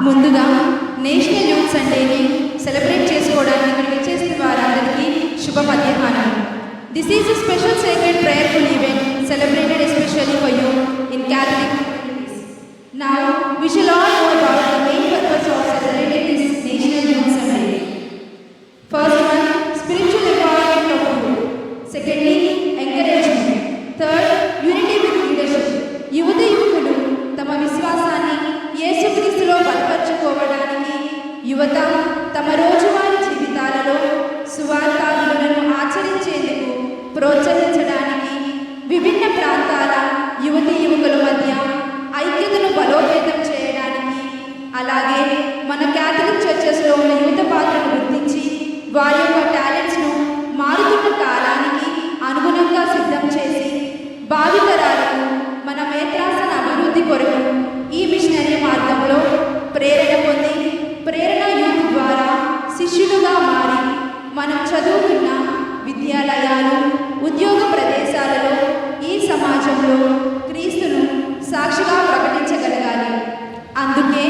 ముందుగా national youth సండేని celebrate చేసుకోవడానికి ఇక్కడికి వచ్చేసిన వారందరికీ శుభ మధ్యాహ్నం. This is a special sacred prayerful event celebrated especially for you in Catholic communities. Now we shall all know about the main purpose of celebrating this National Youth Sunday. First one, spiritual empowerment of youth. Secondly, encouragement. Third, unity with leadership. యువకులు తమ విశ్వాసాన్ని యేసుక్రీస్తులో బలపరచుకోవడానికి యువత తమ రోజువారీ జీవితాలలో సువార్తాలను ఆచరించేందుకు ప్రోత్సహించడానికి విభిన్న ప్రాంతాల యువకుల మధ్య ఐక్యతను బలోపేతం చేయడానికి, అలాగే మన క్యాథలిక్ చర్చెస్లో ఉన్న యువత పాత్రను గుర్తించి వారి యొక్క టాలెంట్స్ను మారుతున్న కాలానికి అనుగుణంగా సిద్ధం చేసి భావితరాలకు మన మేత్రాసన అభివృద్ధి కొరకు ఈ మిషనరీ మార్గంలో ప్రేరణ పొంది ప్రేరణ యూత్ ద్వారా శిష్యులుగా మారి మనం చదువుతున్న విద్యాలయాలు, ఉద్యోగ ప్రదేశాలలో ఈ సమాజంలో క్రీస్తును సాక్షిగా ప్రకటించగలగాలి. అందుకే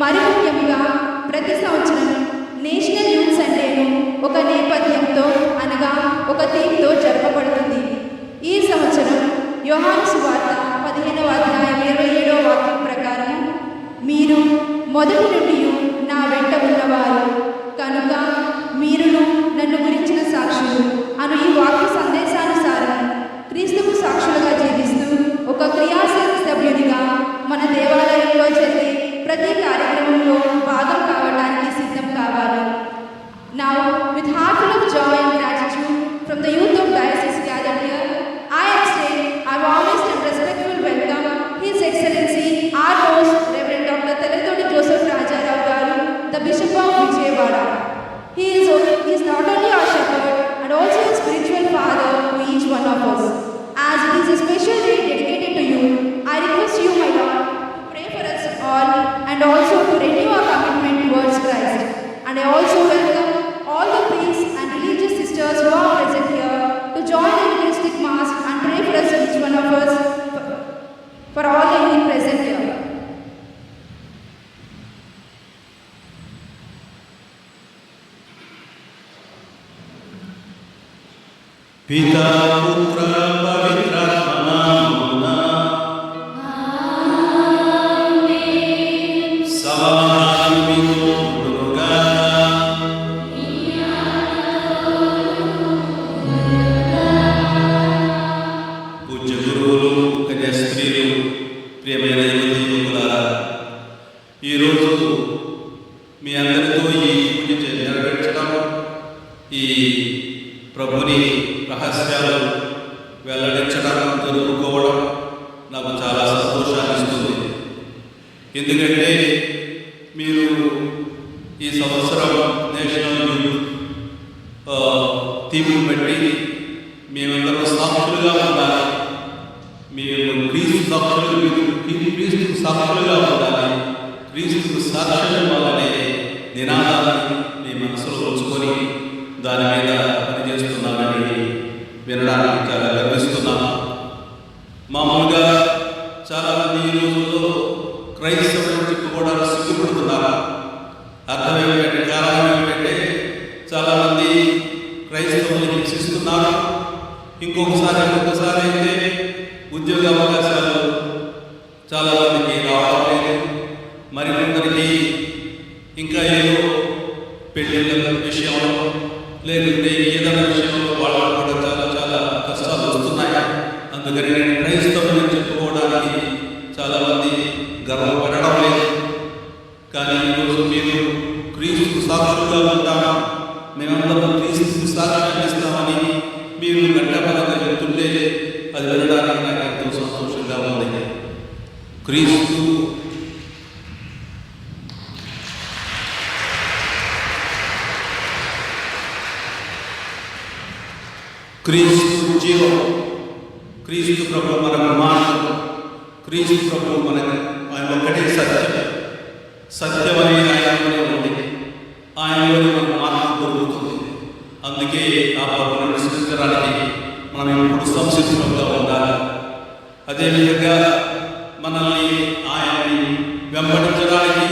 మరి ముఖ్యంగా ప్రతి సంవత్సరం నేషనల్ యూత్ సండేను ఒక నేపథ్యంతో అనగా ఒక థీమ్తో జరపబడుతుంది. ఈ సంవత్సరం యోహాను సువార్త 15వ అధ్యాయం 27వ వాక్యం ప్రకారం, మీరు మొదటి నుండి నా వెంట ఉన్నవారు కనుక మీరును నన్ను గురించిన సాక్షులు అను ఈ వాక్య సందేశానుసారం క్రీస్తుకు సాక్షులుగా జీవిస్తూ ఒక క్రియాశీల సభ్యునిగా మన దేవాలయంలో జరిగే ప్రతి కార్యక్రమంలో భాగం కావడానికి సిద్ధం కావాలి. Now, with heart full of joy and gratitude from the youth of Diocese gathered here, I extend our warmest and respectful welcome His Excellency our host Reverend Dr. Teletodi Joseph Rajarao Garu, the Bishop of Vijayawada. He is not only our shepherd and also a spiritual father to each one of us. As it is a special day dedicated to you, I request you, my Lord, to pray for us all and also to renew our commitment towards Christ. And I also welcome all the priests and religious sisters who are present here to join the Eucharistic Mass and pray for us, each one of us, for all the youth present here. Pita Putra Pavitratma Namuna Amen. Savanamitu Durgata పూజ్య గురువులు, కన్యాస్త్రీలు, ప్రియమైన యువకులారా, ఈరోజు మీ అందరితో ఈ పూజ నెరవేర్చడం, ఈ ప్రభుని రహస్యాలు వెల్లడించడం, జరుపుకోవడం నాకు చాలా సంతోషాన్ని ఇస్తుంది. ఎందుకంటే మీరు ఈ సంవత్సరం నేషనల్ యూత్ థీమ్ బట్టి మేమందరూ సాక్షులుగా ఉండాలి, మేము క్రీస్తు సాక్షులు, క్రీస్తు సాక్షులుగా ఉండాలి, క్రీస్తు సాక్ష్యం ఇవ్వాలనే నినాదాన్ని మీ మనసులో ఉంచుకొని దాని మీద పనిచేస్తున్నామని వినడానికి చాలా గర్విస్తున్నాను. మామూలుగా చాలామంది ఈ రోజుల్లో క్రైస్తవులను చెప్పుకోవడానికి సిగ్గుపడుతున్నారు. అర్థం ఏమిటంటే, కారణం ఏమిటంటే చాలామంది క్రైస్తవులను హింసిస్తున్నారు. ఒక్కొక్కసారి అయితే ఉద్యోగ అవకాశాలు చాలామందికి రావడం లేదు. మరికొందరికి ఇంకా ఏదో పెళ్ళిళ్ళ విషయంలో లేదంటే ఏదైనా విషయంలో వాళ్ళకు కూడా చాలా చాలా కష్టాలు వస్తున్నాయి. అందుకని నేను క్రైస్తవుని చెప్పుకోవడానికి చాలామంది గర్వపడడం లేదు. కానీ ఈరోజు మీరు క్రీస్తు సాక్షులుగా ఉంటాము, మేమందరం క్రీస్తు సాక్ష్యాన్ని ఇస్తామని మీరు గంటపదంగా చెప్తుంటే అది వినడానికి నాకు ఎంతో సంతోషంగా ఉంది. క్రీస్తు జీవం, క్రీస్తు ప్రభు మనకు మార్గం, క్రీస్తు ప్రభు మనకు ఆయన ఒక్కటే సత్యం. సత్యం అనేది ఆయనలోనే ఉంది, ఆయనలోనే మనకు మార్గం దొరుకుతుంది. అందుకే ఆ ప్రభువును విశ్వసించడానికి మనం ఎప్పుడు సంసిద్ధంగా ఉండాలి. అదేవిధంగా మనల్ని ఆయన్ని వెంబడించడానికి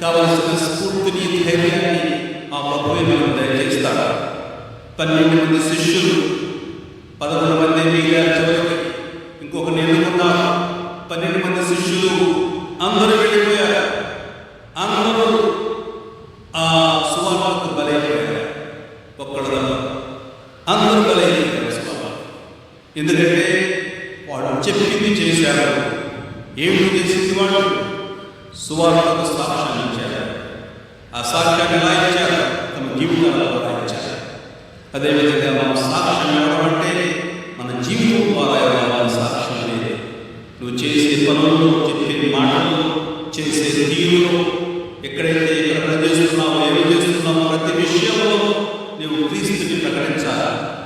కావలసిన స్ఫూర్తిని, ధైర్యాన్ని ఆ ప్రభువే మనం దయచేస్తాడు. 12 మంది శిష్యులు, 11 మంది మిగిలారు. చివరికి ఇంకొక ఎన్నుకున్నారు. 12 మంది శిష్యులు అందరూ వెళ్ళిపోయారు. అందరూ ఆ సువార్తకు బలైపోయారు. ఒక్కడు అందరూ బలైపోయారు సువార్త. ఎందుకంటే వాడు చెప్పింది చేశారు. ఏమిటి చేసింది? వాడు సువార్తకు సాక్ష్యం ఇచ్చారు. ఆ సాక్ష్యాన్ని ఎలా ఇచ్చారు? తమ జీవితాల ద్వారా ఇచ్చారు. అదేవిధంగా మనం సాక్ష్యం ఇవ్వడం అంటే మన జీవితం ద్వారా ఇవ్వాలని సాక్ష్యం లేదు. నువ్వు చేసే పనులు, చెప్పే మాటలు, చేసే తీరులో, ఎక్కడైతే ఎక్కడ చేస్తున్నావో, ఏమి చేస్తున్నావో ప్రతి విషయంలో నువ్వు క్రీస్తుని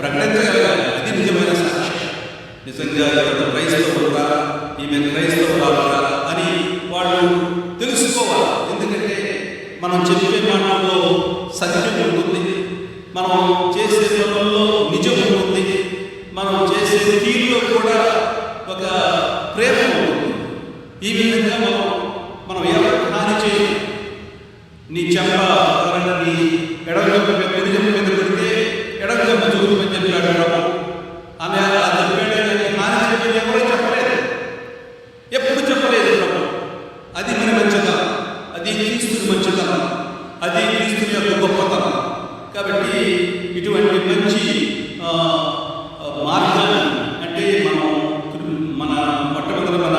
ప్రకటించగలగాలి. అది నిజమైన సాక్ష్యం. నిజంగా ఎవరు క్రైస్తవులుగా, ఈమె క్రైస్తవురాలుగా అని వాళ్ళు తెలుసుకోవాలి. ఎందుకంటే మనం చెప్పే మాటల్లో సత్యం ఉంటుంది, మనం చేసే పనుల్లో నిజం ఉంటుంది, మనం చేసే తీరులో కూడా ఒక ప్రేమ ఉంటుంది. ఈ విధంగా మనం ఎవరు హాని చేయాలి. నీ చెంప నీ ఎడగొప్ప కుడి చెంప మీద పెడితే ఎడగొప్ప చూపని చెప్పాడు ఆమె. అలా చెప్పాడు కానీ హాని చెప్పేది ఎవరో చెప్పలేదు, ఎప్పుడు చెప్పలేదు ప్రభు. అది మన మంచితనం, అది క్రీస్తుని మంచితనం, అది క్రీస్తుని యొక్క గొప్పతనం. కాబట్టి ఇటువంటి మంచి మార్గాన్ని, అంటే మన మొట్టమొదటి మన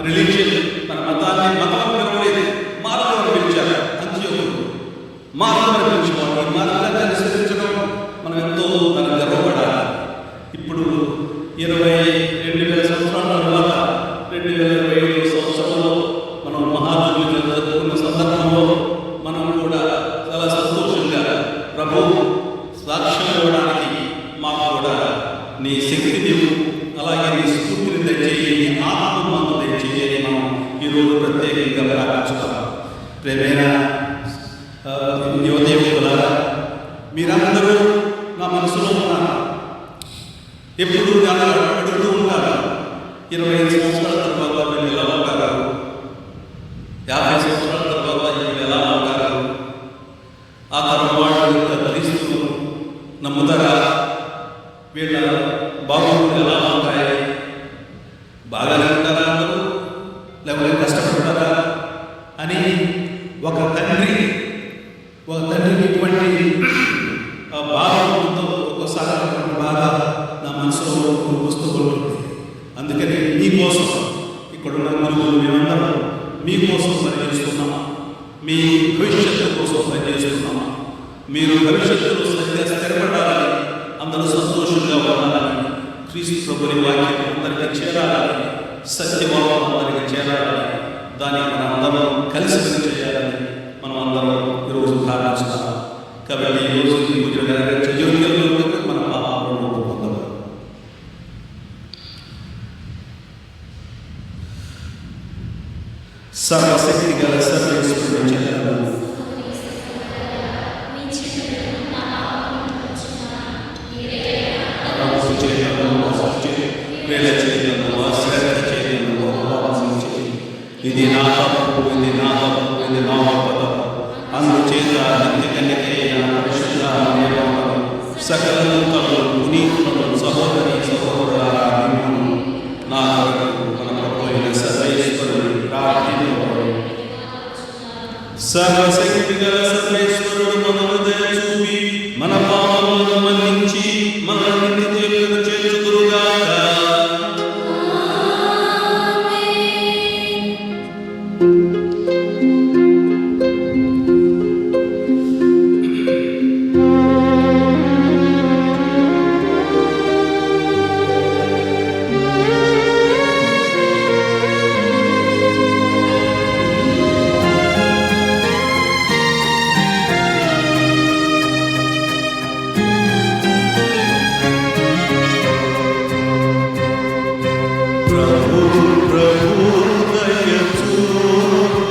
రిలీజియన్, మన మతాన్ని మతం పిలవలేదు, మార్గం పిలిచారు. అంత్యోకులు మార్గం పిలిచేవాడు. ఈ మార్గాన్ని అనుసరించడం మనం ఎంతో దానికి గర్వపడాలి. ఇప్పుడు 22,000 సంవత్సరాల తర్వాత 2025 సంవత్సరంలో మనం మహాత్ములు జరుపుకున్న సందర్భంలో మనం కూడా చాలా సంతోషంగా ప్రభు సాక్ష్యం ఇవ్వడానికి మాకు కూడా నీ శక్తిని, అలాగే నీ స్ఫూర్తిని దయచేయి, నీ ఆత్మను దయచేయని మనం ఈరోజు ప్రత్యేకంగా ప్రార్థిస్తాం. ప్రేమైన యువదేవులారా, మీరందరూ నా మనసులో ఉన్నారు. ఎప్పుడు నన్ను అడుగుతూ ఉంటారు, 25 సంవత్సరాల తర్వాత మీరు ఎలా ఉంటారు, 50 సంవత్సరాల తర్వాత మీరు ఎలా ఉంటారు, ఆ తరం వాళ్ళు క్రీస్తును నమ్ముతారా, వీళ్ళ బాగుంటుంది ఎలా ఉంటాయి, బాగానే ఉంటారా అందరూ, లేకపోతే కష్టపడతారా అని ఒక తండ్రికి ఇటువంటి బాధ ఉంటుందో ఒక్కోసారి బాధ నా మనసులో వస్తూ ఉంటుంది. అందుకని మీకోసం ఇక్కడున్న గురువులు మేమందరం మీకోసం పనిచేస్తున్నాము, మీ భవిష్యత్తు కోసం పనిచేస్తున్నాము. మీరు భవిష్యత్తులో సరిగ్గా స్థిరపడాలని, అందరూ సంతోషంగా ఉండాలని, క్రీస్తు ప్రభుని వాక్యం అందరికీ చేరాలని, సత్యవాదం అందరికీ చేరాలని, దానికి మనం అందరం కలిసి పని చేయాలని మనం అందరం ఈరోజు ప్రార్థిస్తున్నాం. కాబట్టి ఈరోజు ఈ పూజ నెరవేర్చే మన పాపాలను పొందడం. సర్వశక్తి గల సర్వేశ్వరుడు చేయాలి. ఇది నా తప్పు, ఇది నా తప్పు, ఇది నా తప్పు. అందుచేత సకల పునీతులను సహోదరి సహోదరులారా, నా కొరకు మన ప్రభు అయిన సర్వేశ్వరుని ప్రార్థించబడు. సర్వశక్తి గల సర్వేశ్వరుడు మన హృదయ చూపి మన పాపములను మన్నించి మనల్ని నిత్య జీవమునకు చేర్చుదురుగాక. ప్రభు దయ చూపి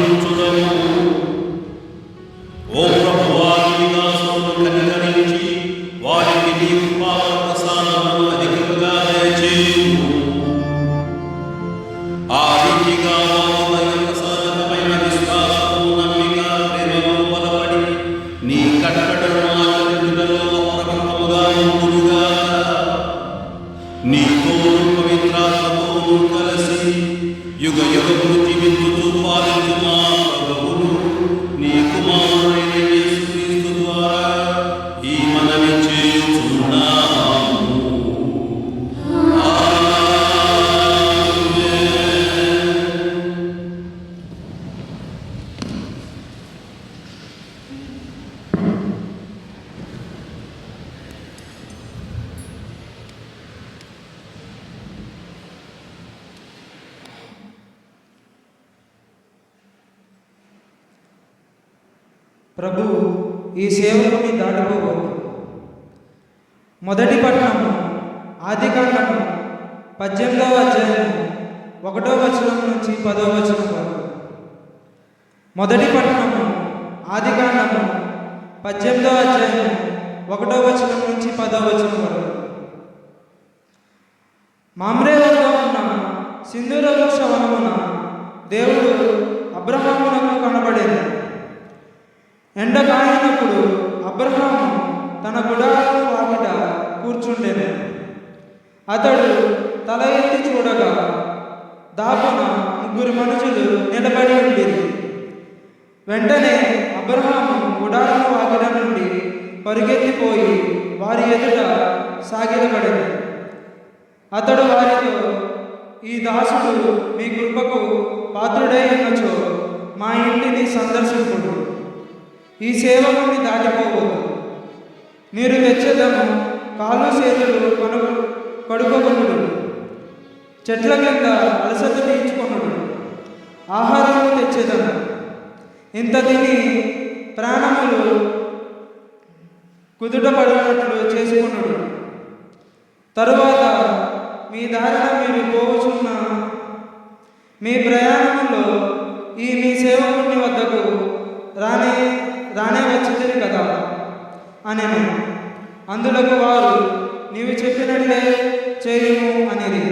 ప్రార్థించుదము. ఓ ప్రభువా, నీ దాసులను కనికరించి వారికి నీ కృపా ప్రసాదమును అధికముగా దయచేయుము. ఆ రీతిగా వారు దైవ ప్రసాదమైన విశ్వాసము, నమ్మిక, ప్రేమలో బలపడి నీ కట్టడలను ఆచరించుటలో అప్రమత్తముగా ఉండుగాక. నీతోను పవిత్రాత్మతోను కలిసి యుగ యుగములు జీవించుచు పాలించు మా ప్రభువును నీ కుమారుడైన యేసుక్రీస్తు ద్వారా ఈ మనవి చేయుచున్నాము. ప్రభు ఈ సేవకుని దాటిపోవద్దు. మొదటి పట్టణము ఆదికాండము 18వ అధ్యాయం 1వ వచనం నుంచి 10వ వచనం వరకు. మొదటి పట్టణము ఆదికాండము 18వ అధ్యాయం 1వ వచనం నుంచి 10వ వచనం వరకు. మామ్రే వద్ద ఉన్న సింధూర వృక్ష వనమున దేవుడు అబ్రహామునకు కనబడేది. ఎండ కాయినప్పుడు అబ్రహాము తన గుడారము వాకిట కూర్చుండెను. అతడు తల ఎత్తి చూడగా దాపున 3 మనుషులు నిలబడి ఉండేది. వెంటనే అబ్రహాము గుడారము వాకిట నుండి పరుగెత్తిపోయి వారి ఎదుట సాగిలపడెను. అతడు వారితో, ఈ దాసుడు మీ కృపకు పాత్రుడై ఉన్నచో మా ఇంటిని సందర్శింపుడు. ఈ సేవకుని దాటిపోవద్దు. మీరు తెచ్చేదము కాళ్ళు చేతులు కడుక్కొనుడు, చెట్ల కింద అలసట తీర్చుకొనుడు, ఆహారము తెచ్చేదము. ఇంత తిని ప్రాణములు కుదుట పడినట్లు చేసుకున్నాడు. తరువాత మీ దారిన మీరు పోవచున్న మీ ప్రయాణంలో ఈ మీ సేవకుని వద్దకు రానే వచ్చింది కదా అనెను. అందులకు వారు, నీవు చెప్పినట్లే చేయుము అనిరి.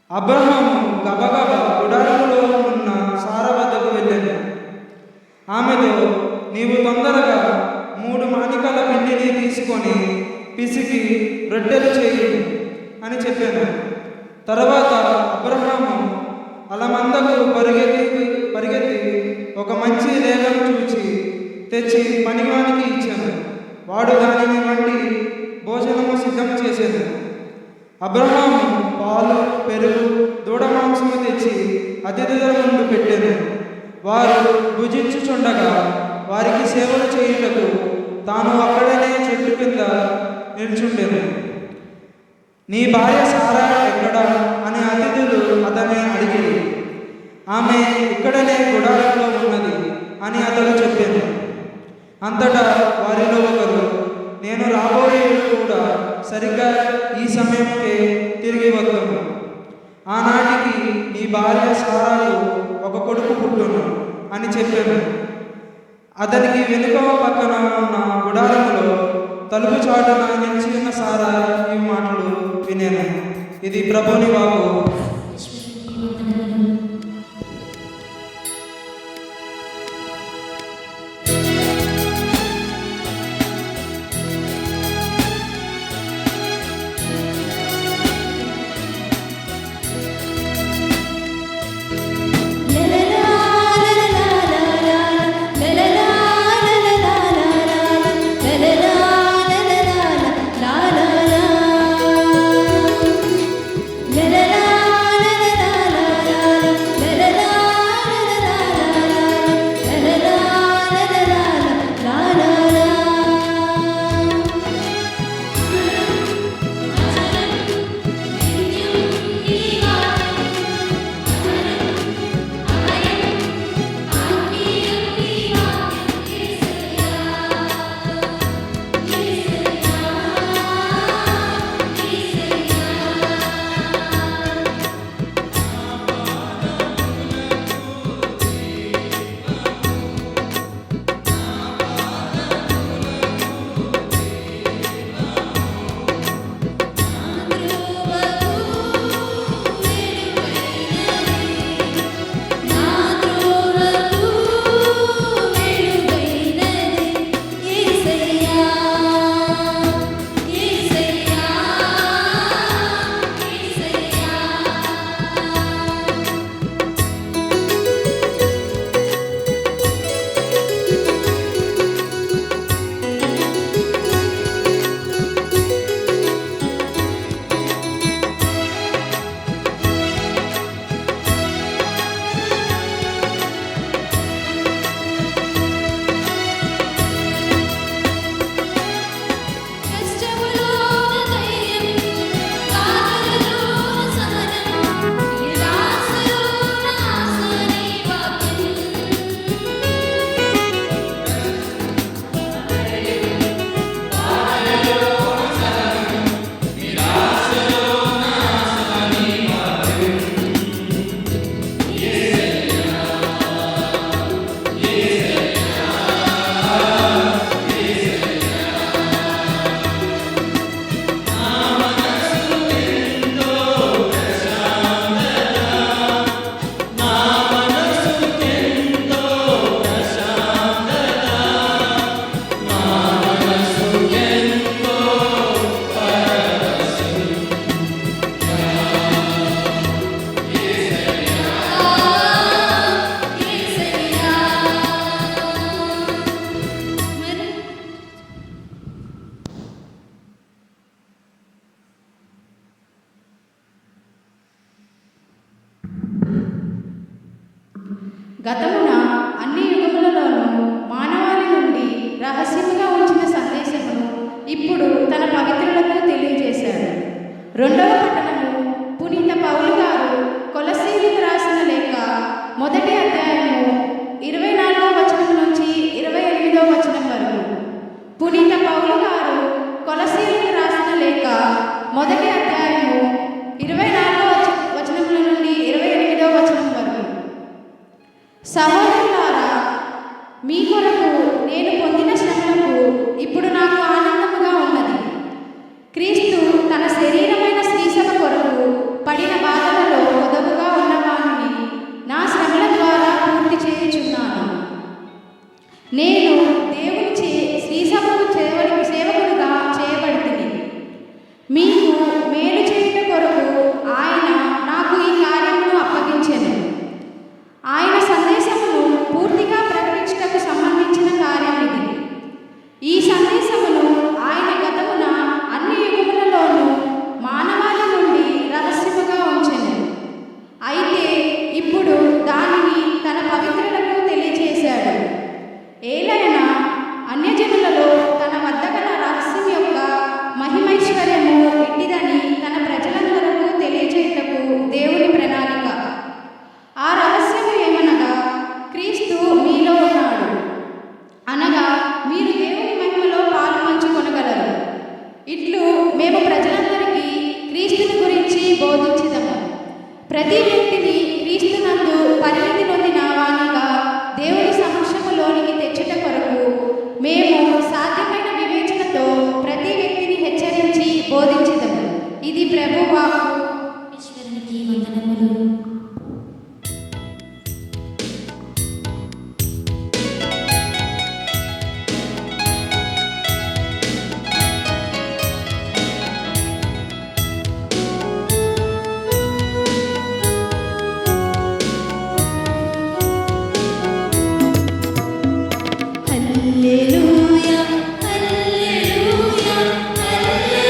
అబ్రహాము గబగబా గుడారములో ఉన్న సారా వద్దకు వెళ్ళాను. ఆమెతో, నీవు తొందరగా 3 మానికల పిండిని తీసుకొని పిసికి రొట్టెలు చేయి అని చెప్పాను. తర్వాత అబ్రహాము అలమందకు పరిగెత్తి ఒక మంచి రేగను చూచి తెచ్చి పనివానికి ఇచ్చాను. వాడు దానిని వండి భోజనము సిద్ధం చేసేది. అబ్రహాము పాలు, పెరుగు, దూడ మాంసము తెచ్చి అతిథుల ముందు పెట్టాను. వారు భుజించుచుండగా వారికి సేవలు చేయుటకు తాను అక్కడనే చెట్టు కింద నిల్చుండెను. నీ భార్య సారా ఎక్కడా అని అతిథులు అతన్ని అడిగి, ఆమె ఇక్కడనే గుడారంలో ఉన్నది అని అతడు చెప్పాను. అంతటా వారిలో ఒకరు, నేను రాబోయేది కూడా సరిగ్గా ఈ సమయంకే తిరిగి వద్దాము. ఆనాటికి నీ భార్య సారాకు ఒక కొడుకు పుట్టును అని చెప్పాను. అతనికి వెనుక పక్కన ఉన్న గుడారములో తలుపు చాటున నిలిచి ఉన్న సారా ఈ మాటలు వినేను. ఇది ప్రభుని వాక్కు. la la గతమున అన్ని యుగములలోనూ మానవాళి నుండి రహస్యముగా ఉంచిన సందేశమును ఇప్పుడు తన పవిత్రులకు తెలియజేశాడు. రెండవ పట్టణము పునీత పౌలు గారు కొలస్సీయులకు రాసిన లేఖ మొదటి అధ్యాయము 24వ వచనం నుంచి 28వ వచనం వరకు. పునీత పౌలు గారు కొలస్సీయులకు రాసిన లేఖ మొదటి అధ్యాయము 24వ వచనముల నుండి 28వ వచనం వరకు. సహోదరులారా, మీ కొరకు నేను పొందిన శ్రమలకు ఇప్పుడు నాకు ఆనందముగా ఉన్నది. క్రీస్తు తన శరీరమైన శ్రీసభ కొరకు పడిన బాధలలో పొదవుగా ఉన్నవానిని నా శ్రమల ద్వారా పూర్తి చేయుచున్నాను. నేను దేవుని శ్రీసభకు సేవకుడుగా చేయబడితిని. మీకు మేలు చేయుట కొరకు ఆయన నాకు ఈ కార్యమును అప్పగించెను. ఆయన సందేశమును పూర్తిగా ప్రకటించుటకు సంబంధించిన కార్యం ఇది. ఈ సందేశమును ఆయన గతమున అన్ని యుగములలోనూ మానవాళి నుండి రహస్యముగా ఉంచెను. అయితే ఇప్పుడు దానిని తన పవిత్రులకు తెలియజేశాడు. ఏలైనా అన్యజనులలో తన వద్ద గల రహస్యం యొక్క మహిమైశ్వర్యము ఇట్టిదని తన ప్రజలందరకు తెలియజేయుటకు దేవుని ప్రణాళిక. ఆ రహస్యము ఏమనగా, క్రీస్తు మీలో ఉన్నాడు, అనగా మీరు దేవుని మహిమలో పాలు పంచుకొనగలరు. ఇట్లు మేము ప్రజలందరికీ క్రీస్తుని గురించి బోధించిదము. ప్రతి వ్యక్తిని క్రీస్తునందు పరిణితి నొందిన వానిగా దేవుని సమక్షములోనికి తెచ్చుట కొరకు మేము సాధ్యమైన వివేచనతో ప్రతి వ్యక్తిని హెచ్చరించి బోధించిదము. ఇది ప్రభువాక్కు. ఈశ్వరునికి వందనములు. హల్లెలూయా, హల్లెలూయా,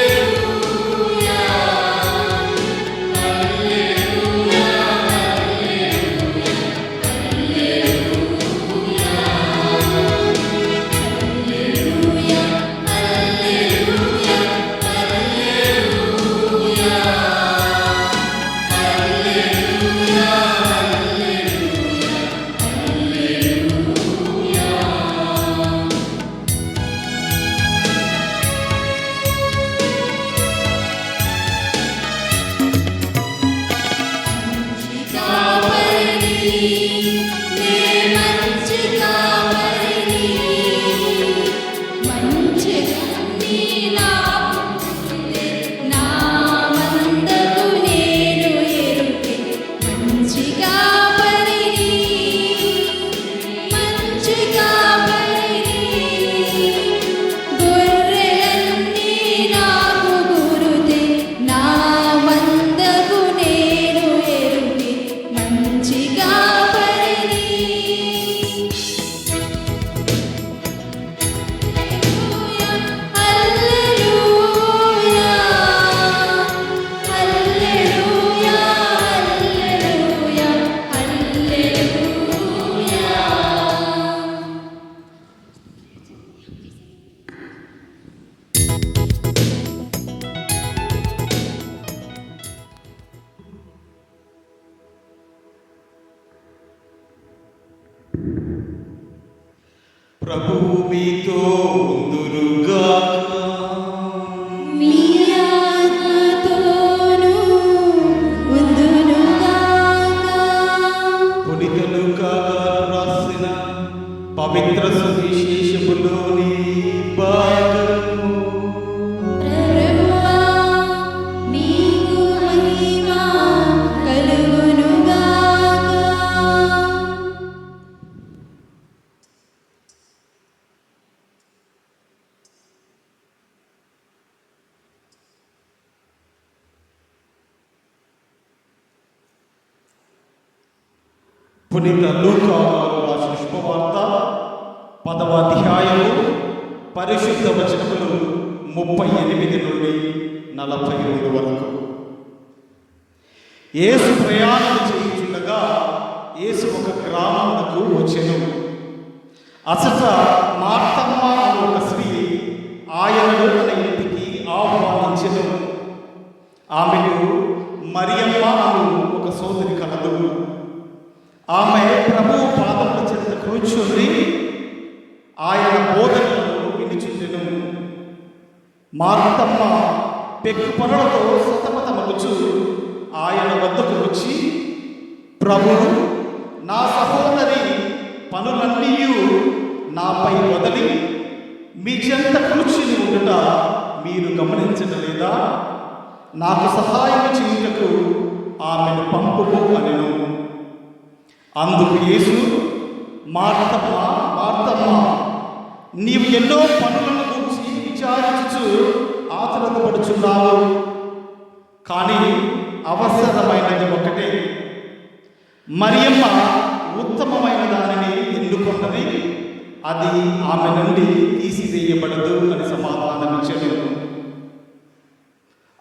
హల్లెలూయా, హల్లెలూయా, హల్లెలూయా, హల్లెలూయా, హల్లెలూయా, హల్లెలూయా, హల్లెలూయా. ప్రభువు మీతో ఉందురుగాక. మీ ఆత్మతోనూ ఉందునుగాక. పునీత లూకా గారు రాసిన పవిత్ర సువిశేషములోని భాగము. ప్రభువా, నీకు మహిమ కలుగునుగాక. పునీత లూకా గారు రాసిన శుభవార్త 10వ అధ్యాయము పరిశుద్ధ వచనములు 38 నుండి 42 వరకు. యేసు ప్రయాణం చేయుచుండగా యేసు ఒక గ్రామమునకు వచ్చెను. అసట మార్తమ్మ అనే ఒక స్త్రీ ఆయనను తన ఇంటికి ఆహ్వానించెను. ఆమెకు మరియమ్మ అను ఒక సోదరి కలదు. ఆమె ప్రభువు పాదముల చెంత కూర్చుని ఆయన బోధనలను వినిచుండెను. మార్తమ్మ పెక్కు పనులతో సతమతమగుచు ఆయన వద్దకు వచ్చి, ప్రభువు, నా సహోదరి పనులన్నీ నాపై వదిలి మీ చెంత కూర్చుని ఉండుట మీరు గమనించటలేదా? నాకు సహాయం చేయుటకు ఆమెను పంపుము అనెను. అందుకు యేసు, మార్తమ్మ, మార్తమ్మ, నీవు ఎన్నో పనులను గురించి విచారించుచు ఆతురతపడుచున్నావు. కానీ అవసరమైనది ఒకటే. మరియమ్మ ఉత్తమమైన దానిని ఎన్నుకొన్నది, అది ఆమె నుండి తీసివేయబడదు అని సమాధానమిచ్చాడు.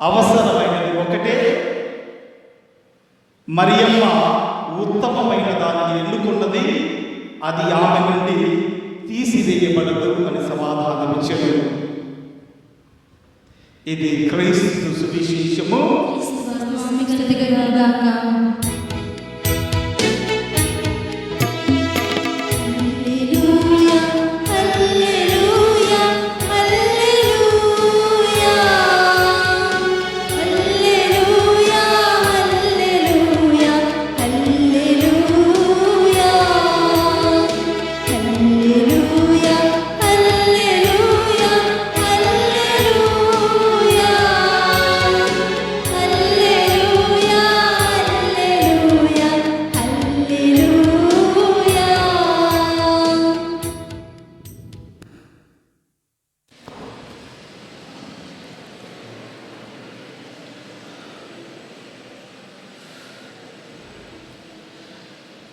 అవసరమైనది ఒకటే. మరియమ్మ ఉత్తమమైన దానిని ఎన్నుకున్నది, అది ఆమె నుండి తీసివేయబడదు అని సమాధానమిచ్చాడు. ఇది క్రీస్తు సువిశేషము. స్వామికి స్తుతి కలుగుగాక.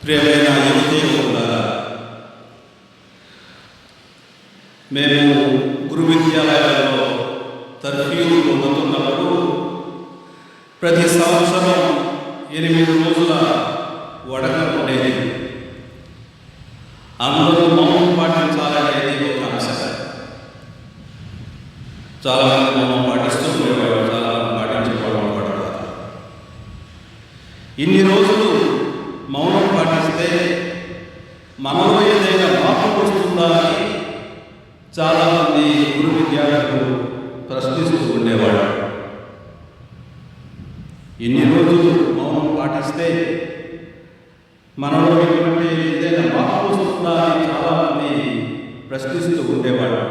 ప్రియమైన యువతీయులారా, మేము గురు విద్యాలయాల్లో తర్ఫీదు పొందుతున్నప్పుడు ప్రతి సంవత్సరం 8 రోజుల వడక ఉండేది. అందరూ మౌనం పాటించాలనేది ఒక అంశం. చాలామంది మౌనం పాటిస్తూ ఉండేవాడు, చాలామంది పాటించేవాడు పడతారు. ఇన్ని రోజులు మౌనం పాటిస్తే మనలో ఏదైనా మార్పు వస్తుందా అని చాలామంది గురు విద్యార్థులు ప్రశ్నిస్తూ ఉండేవాడు. ఇన్ని రోజులు మౌనం పాటిస్తే మనలో ఎటువంటి ఏదైనా మార్పు వస్తుందా అని చాలామంది ప్రశ్నిస్తూ ఉండేవాడు.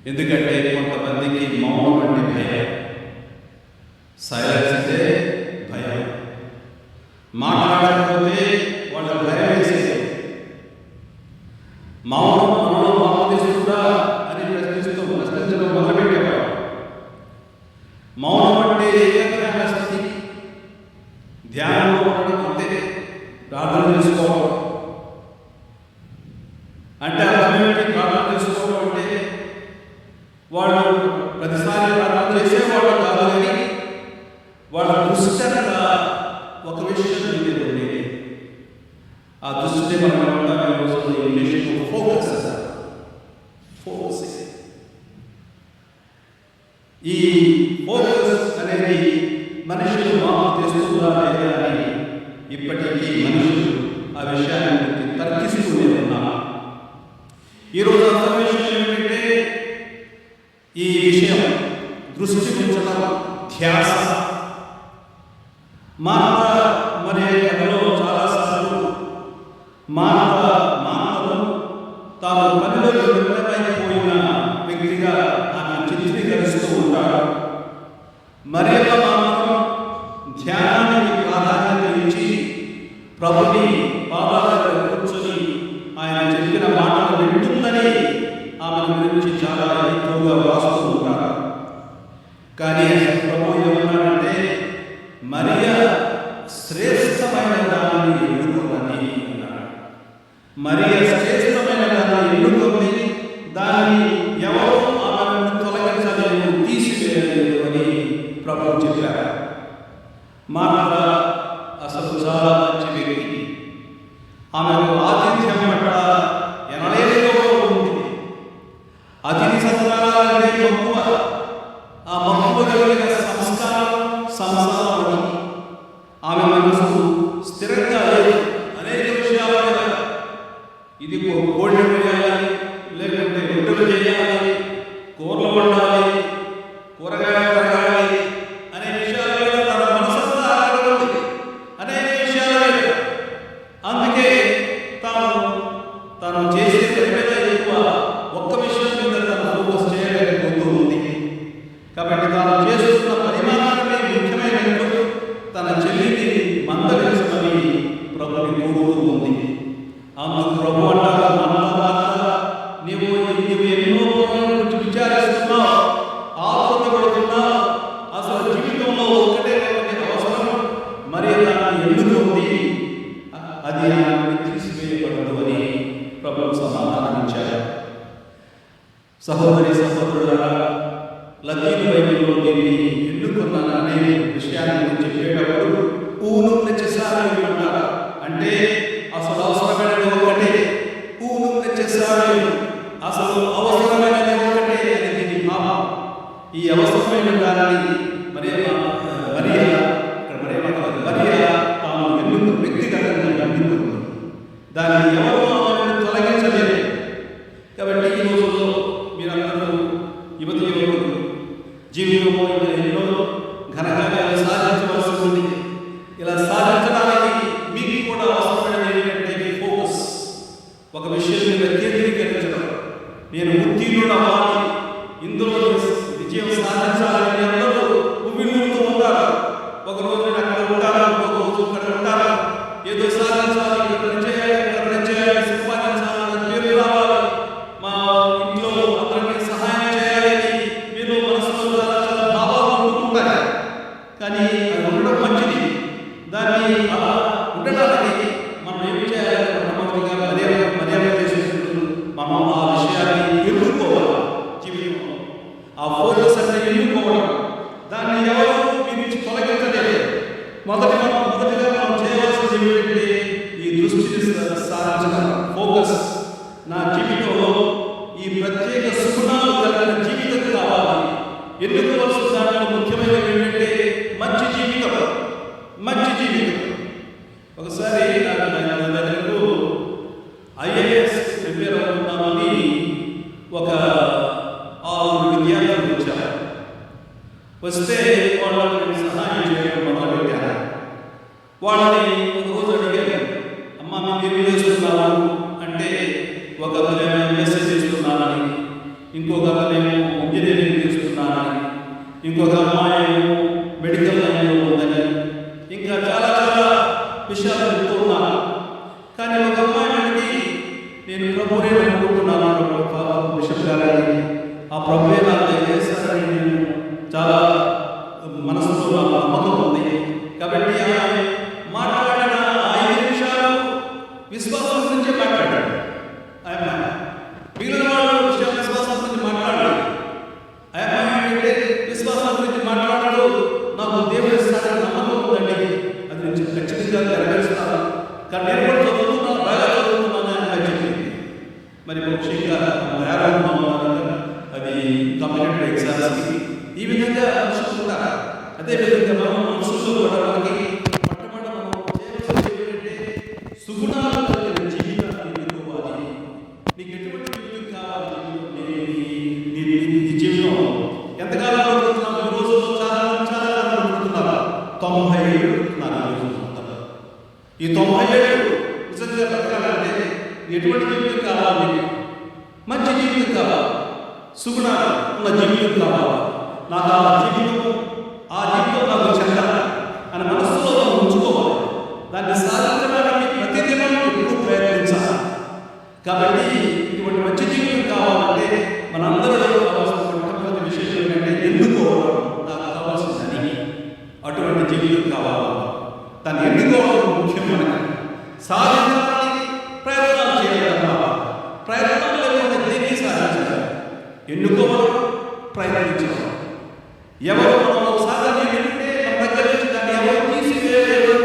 ఎందుకంటే కొంతమందికి మౌనం అంటే భయం, సైలెన్స్ అంటే భయం, మాట్లాడకపోతే వాళ్ళు భయం వేసేది. మౌనం మనలో మార్పు తెస్తుందా అని ప్రశ్నించడం మొదలుపెట్టేవాడు. మౌనం అంటే ఏకాగ్రత స్థితి, ధ్యానంలో ఉండడం అంతే, ప్రార్థన చేసుకోవడం అంటే అర్థమేంటి? ప్రార్థన చేసుకోవడం అంటే వాళ్ళు ప్రతిసారి ప్రార్థన చేసేవాళ్ళు కాదు, కానీ వాళ్ళ దృష్టి అంతా ఒక విషయం మీద ఉండేది. ఆ దృష్టి మనం ఇంగ్లీష్లో ఫోకస్. ఈ ఫోకస్ అనేది మనుషులు మార్పు తెస్తుందా లేదా అని ఇప్పటికీ మనుషులు ఆ విషయాన్ని తర్కిస్తూనే ఉన్నారు. ఈరోజు అసలు విషయం ఏమిటంటే ఈ విషయం దృష్టి ఉంచడం, ధ్యాస. మరి కథలో చాలాసార్లు మానవుడు తాను పనిలో నిమగ్నమైపోయిన వ్యక్తిగా ఆమె చిత్రీకరిస్తూ ఉంటాడు. మరియమ్మ మాత్రం ధ్యానానికి ప్రాధాన్యత ఇచ్చి ప్రభుని పాదాల దగ్గర కూర్చొని ఆయన చెప్పిన మాటలు వింటుందని ఆమె గురించి చాలా ఎక్కువగా రాస్తూ ఉంటారు. కానీ ప్రభు ఏమన్నాడంటే, మరియ శ్రేష్టమైన దాన్ని ఎన్నుకున్నది అన్నాడు. మరియ శ్రేష్టమైన దాన్ని ఎన్నుకుంది, దాన్ని ఎవరో ఆమెను తొలగించలేదు, తీసివేయలేదు అని ప్రభు చెప్పారు. మాట అసలు చాలా మంచి వ్యక్తి. ఆమెకు ఆతిథ్యం పట్ల ఎనలేని గౌరవం ఉంది. అతిథి సత్కారాలంటే మక్కువ, ఆ మక్కువ కలిగిన సంస్కారం సంసారం. ఆమె మనసు స్థిరంగా లేదు. అనేక విషయాల మీద ఇది కోళ్ళు వేయాలి, లేకుంటే రొట్టెలు చేయాలి, కూరలు వండాలి, కూరగాయలు తరగాలి అనే విషయాల మీద తన మనసంతా ఆగబడింది. అనేక విషయాల మీద. అందుకే తాను చేసే పని మీద ఎక్కువ ఒక్క విషయం మీద తను ఫోకస్ చేయలేకపోతూ ఉంది. కాబట్టి తాను చేస్తున్న పరిమాణమే ముఖ్యమైనట్టు తన చెల్లిని మందలించమని ప్రభుని కోరుతూ ఉంది. అందుకు ప్రభు అంటారు, నీవు ఎన్నో పనుల గురించి విచారిస్తున్నావు, ఆతృతపడుతున్నావు. అసలు జీవితంలో ఒక్కటే అవసరం, మరి దాన్ని ఎందుకు ఉంది, అది ఆమె తీసివేయబడదు అని ప్రభు సమాధానం ఇచ్చారు. సహోదరి సహోదరులారా, లతీన్ బైబిల్లో దీన్ని ఎన్నుకున్నాను అనే విషయాన్ని చెప్పేటప్పుడు ఊను నెచ్చేసారు అంటారు. అంటే అసలు అవసరమైనది ఒకటే, ఊను నెచ్చేసారు, అసలు అవసరమైనది ఒకటే అని దీని భావం. ఈ అవసరమైన దానిని మరియా తాను ఎన్నుకు వ్యక్తిగతంగా ఎన్నుకుంది. దాన్ని ఎవరు తొలగించలేదు. కాబట్టి ఈ రోజుల్లో మీరందరూ యువతి యువకులు జీవితంలో ఎన్నో ఘనకార్యాలు సాధించవలసి ఉంది. ఇలా సాధించడానికి మీకు కూడా అవసరమైనది ఏంటంటే ఫోకస్, ఒక విషయం మీద కేంద్రీకరించడం. నేను ఉత్తీర్ణుడు అవ్వాలి, ఇందులో విజయం సాధించాలని అందరూ ఉవ్విళ్ళూరుతూ ఉంటారు. ఒక రోజు అక్కడ ఉంటారు, ఒక రోజు ఇక్కడ ఉంటారు. ఏదో సాధించాలి, ఇక్కడ చేయాలి, సంపాదించాలని పేరు రావాలి, మా ఇంట్లో అందరికీ సహాయం చేయాలని మీరు మనసులో చాలా భావాలు ఉంటుంటాయి. కానీ అది ఉండడం మంచిది. దాన్ని అలా ఉండడానికి మనం ఏం చేయాలి? మొట్టమొదటిగా మర్యాద చేసేటప్పుడు మనం ఆ విషయాన్ని ఎన్నుకోవాలి. జీవితంలో ఆ ఫోకస్ అంటే ఎన్నుకోవడం. దాన్ని ఎవరు మీ నుంచి తొలగించలేదు. మొదటిగా మనం చేయవలసింది ఏమిటంటే ఈ దృష్టిని సాధించడం, ఫోకస్. నా జీవితంలో ఈ ప్రత్యేక సుగుణాలు కలిగిన జీవితం కావాలి. ఎన్నుకోవాల్సిన దాంట్లో ముఖ్యమైనది ఏంటంటే మంచి జీవితం. ఒకసారి నా దగ్గరకు IAS ప్రిపేర్ అవుతున్నామని ఒక 6 విద్యార్థులు వచ్చారు. వస్తే వాళ్ళని సహాయం చేయడం మొదలుపెట్టారు. వాళ్ళని ఒక రోజు అడిగారు, అమ్మ మీరు చేస్తున్నారు అంటే, ఒక అతనేమో MSc చేస్తున్నానని, ఇంకొక అతనేమో ఇంజనీరింగ్ చేస్తున్నానని, ఇంకొక అమ్మాయి మెడికల్ లైన్లో ఉందని, ఇంకా చాలా విషయాలు చెప్తూ ఉన్నాను. కానీ ఒక అమ్మాయి అడిగి, నేను ప్రభునే అనుకుంటున్నాను బిషప్ గారని, ఆ ప్రభువే నాకు చేస్తారని నేను చాలా మనసులో నాకు నమ్మకం ఉంది. కాబట్టి ఆమె మాట్లాడిన 5 నిమిషాలు విశ్వాసం గురించే మాట్లాడాడు. ఆయన మిగిలిన వాళ్ళు విశ్వాసం గురించి మాట్లాడారు. ఆయన ఏంటంటే విశ్వాసం గురించి మాట్లాడుతూ నాకు దేవుడి స్థానం నమ్మకం ఉందండి, అది నేను ఖచ్చితంగా నెరవేరుస్తాను. కానీ నేను కూడా చదువుతున్నాను, బాగా చదువుతున్నాను అని చెప్పింది. మరి ముఖ్యంగా అది కాంపిటేటివ్ ఎగ్జామ్స్కి ఈ విధంగా అనుకుంటారు. అదేవిధంగా మనం మనసులో కూడా మనకి మొట్టమొదటి మనం చేయవలసింది ఏంటంటే సుగుణాలు కలిగిన జీవితాన్ని ఎన్నుకోవాలి. నీకు ఎటువంటి జీవితం కావాలి? నీ జీవితం ఎంతకాలం అనుకుంటున్నావు? ఈ రోజుల్లో చాలా అనుకుంటున్నారు. 90 ఏళ్ళు అనుకుంటున్నారు. ఈ 90 ఏళ్ళు నిజంగా బతకాలంటే ఎటువంటి జీవితం కావాలి? మంచి జీవితం కావాలి, సుగుణాలు ఉన్న జీవితం కావాలి. నాకు ఆ జీవితం నాకు చెందాలి అని మనసులో ఉంచుకోవాలి. దాన్ని సాధించడానికి ప్రతిదినం ఎప్పుడు ప్రయత్నించాలి. కాబట్టి ఇటువంటి మంచి జీవితం కావాలంటే మనందరూ కావాల్సిన మొట్టమొదటి విషయం ఏంటంటే ఎన్నుకోవడం. నాకు కావాల్సిందని అటువంటి జీవితం కావాలి. దాన్ని ఎన్నుకోవడం ముఖ్యం. మనకి సాధించడానికి ప్రయత్నాలు చేయాలి. ప్రయత్నం లేకుండా దేన్ని సాధించాలి? ఎన్నుకోవడం, ప్రయత్నించడం. ఎవరు మనం సాధన ఎన్నుకుంటే మన దగ్గర నుంచి దాన్ని ఎవరు తీసివేయలేరు.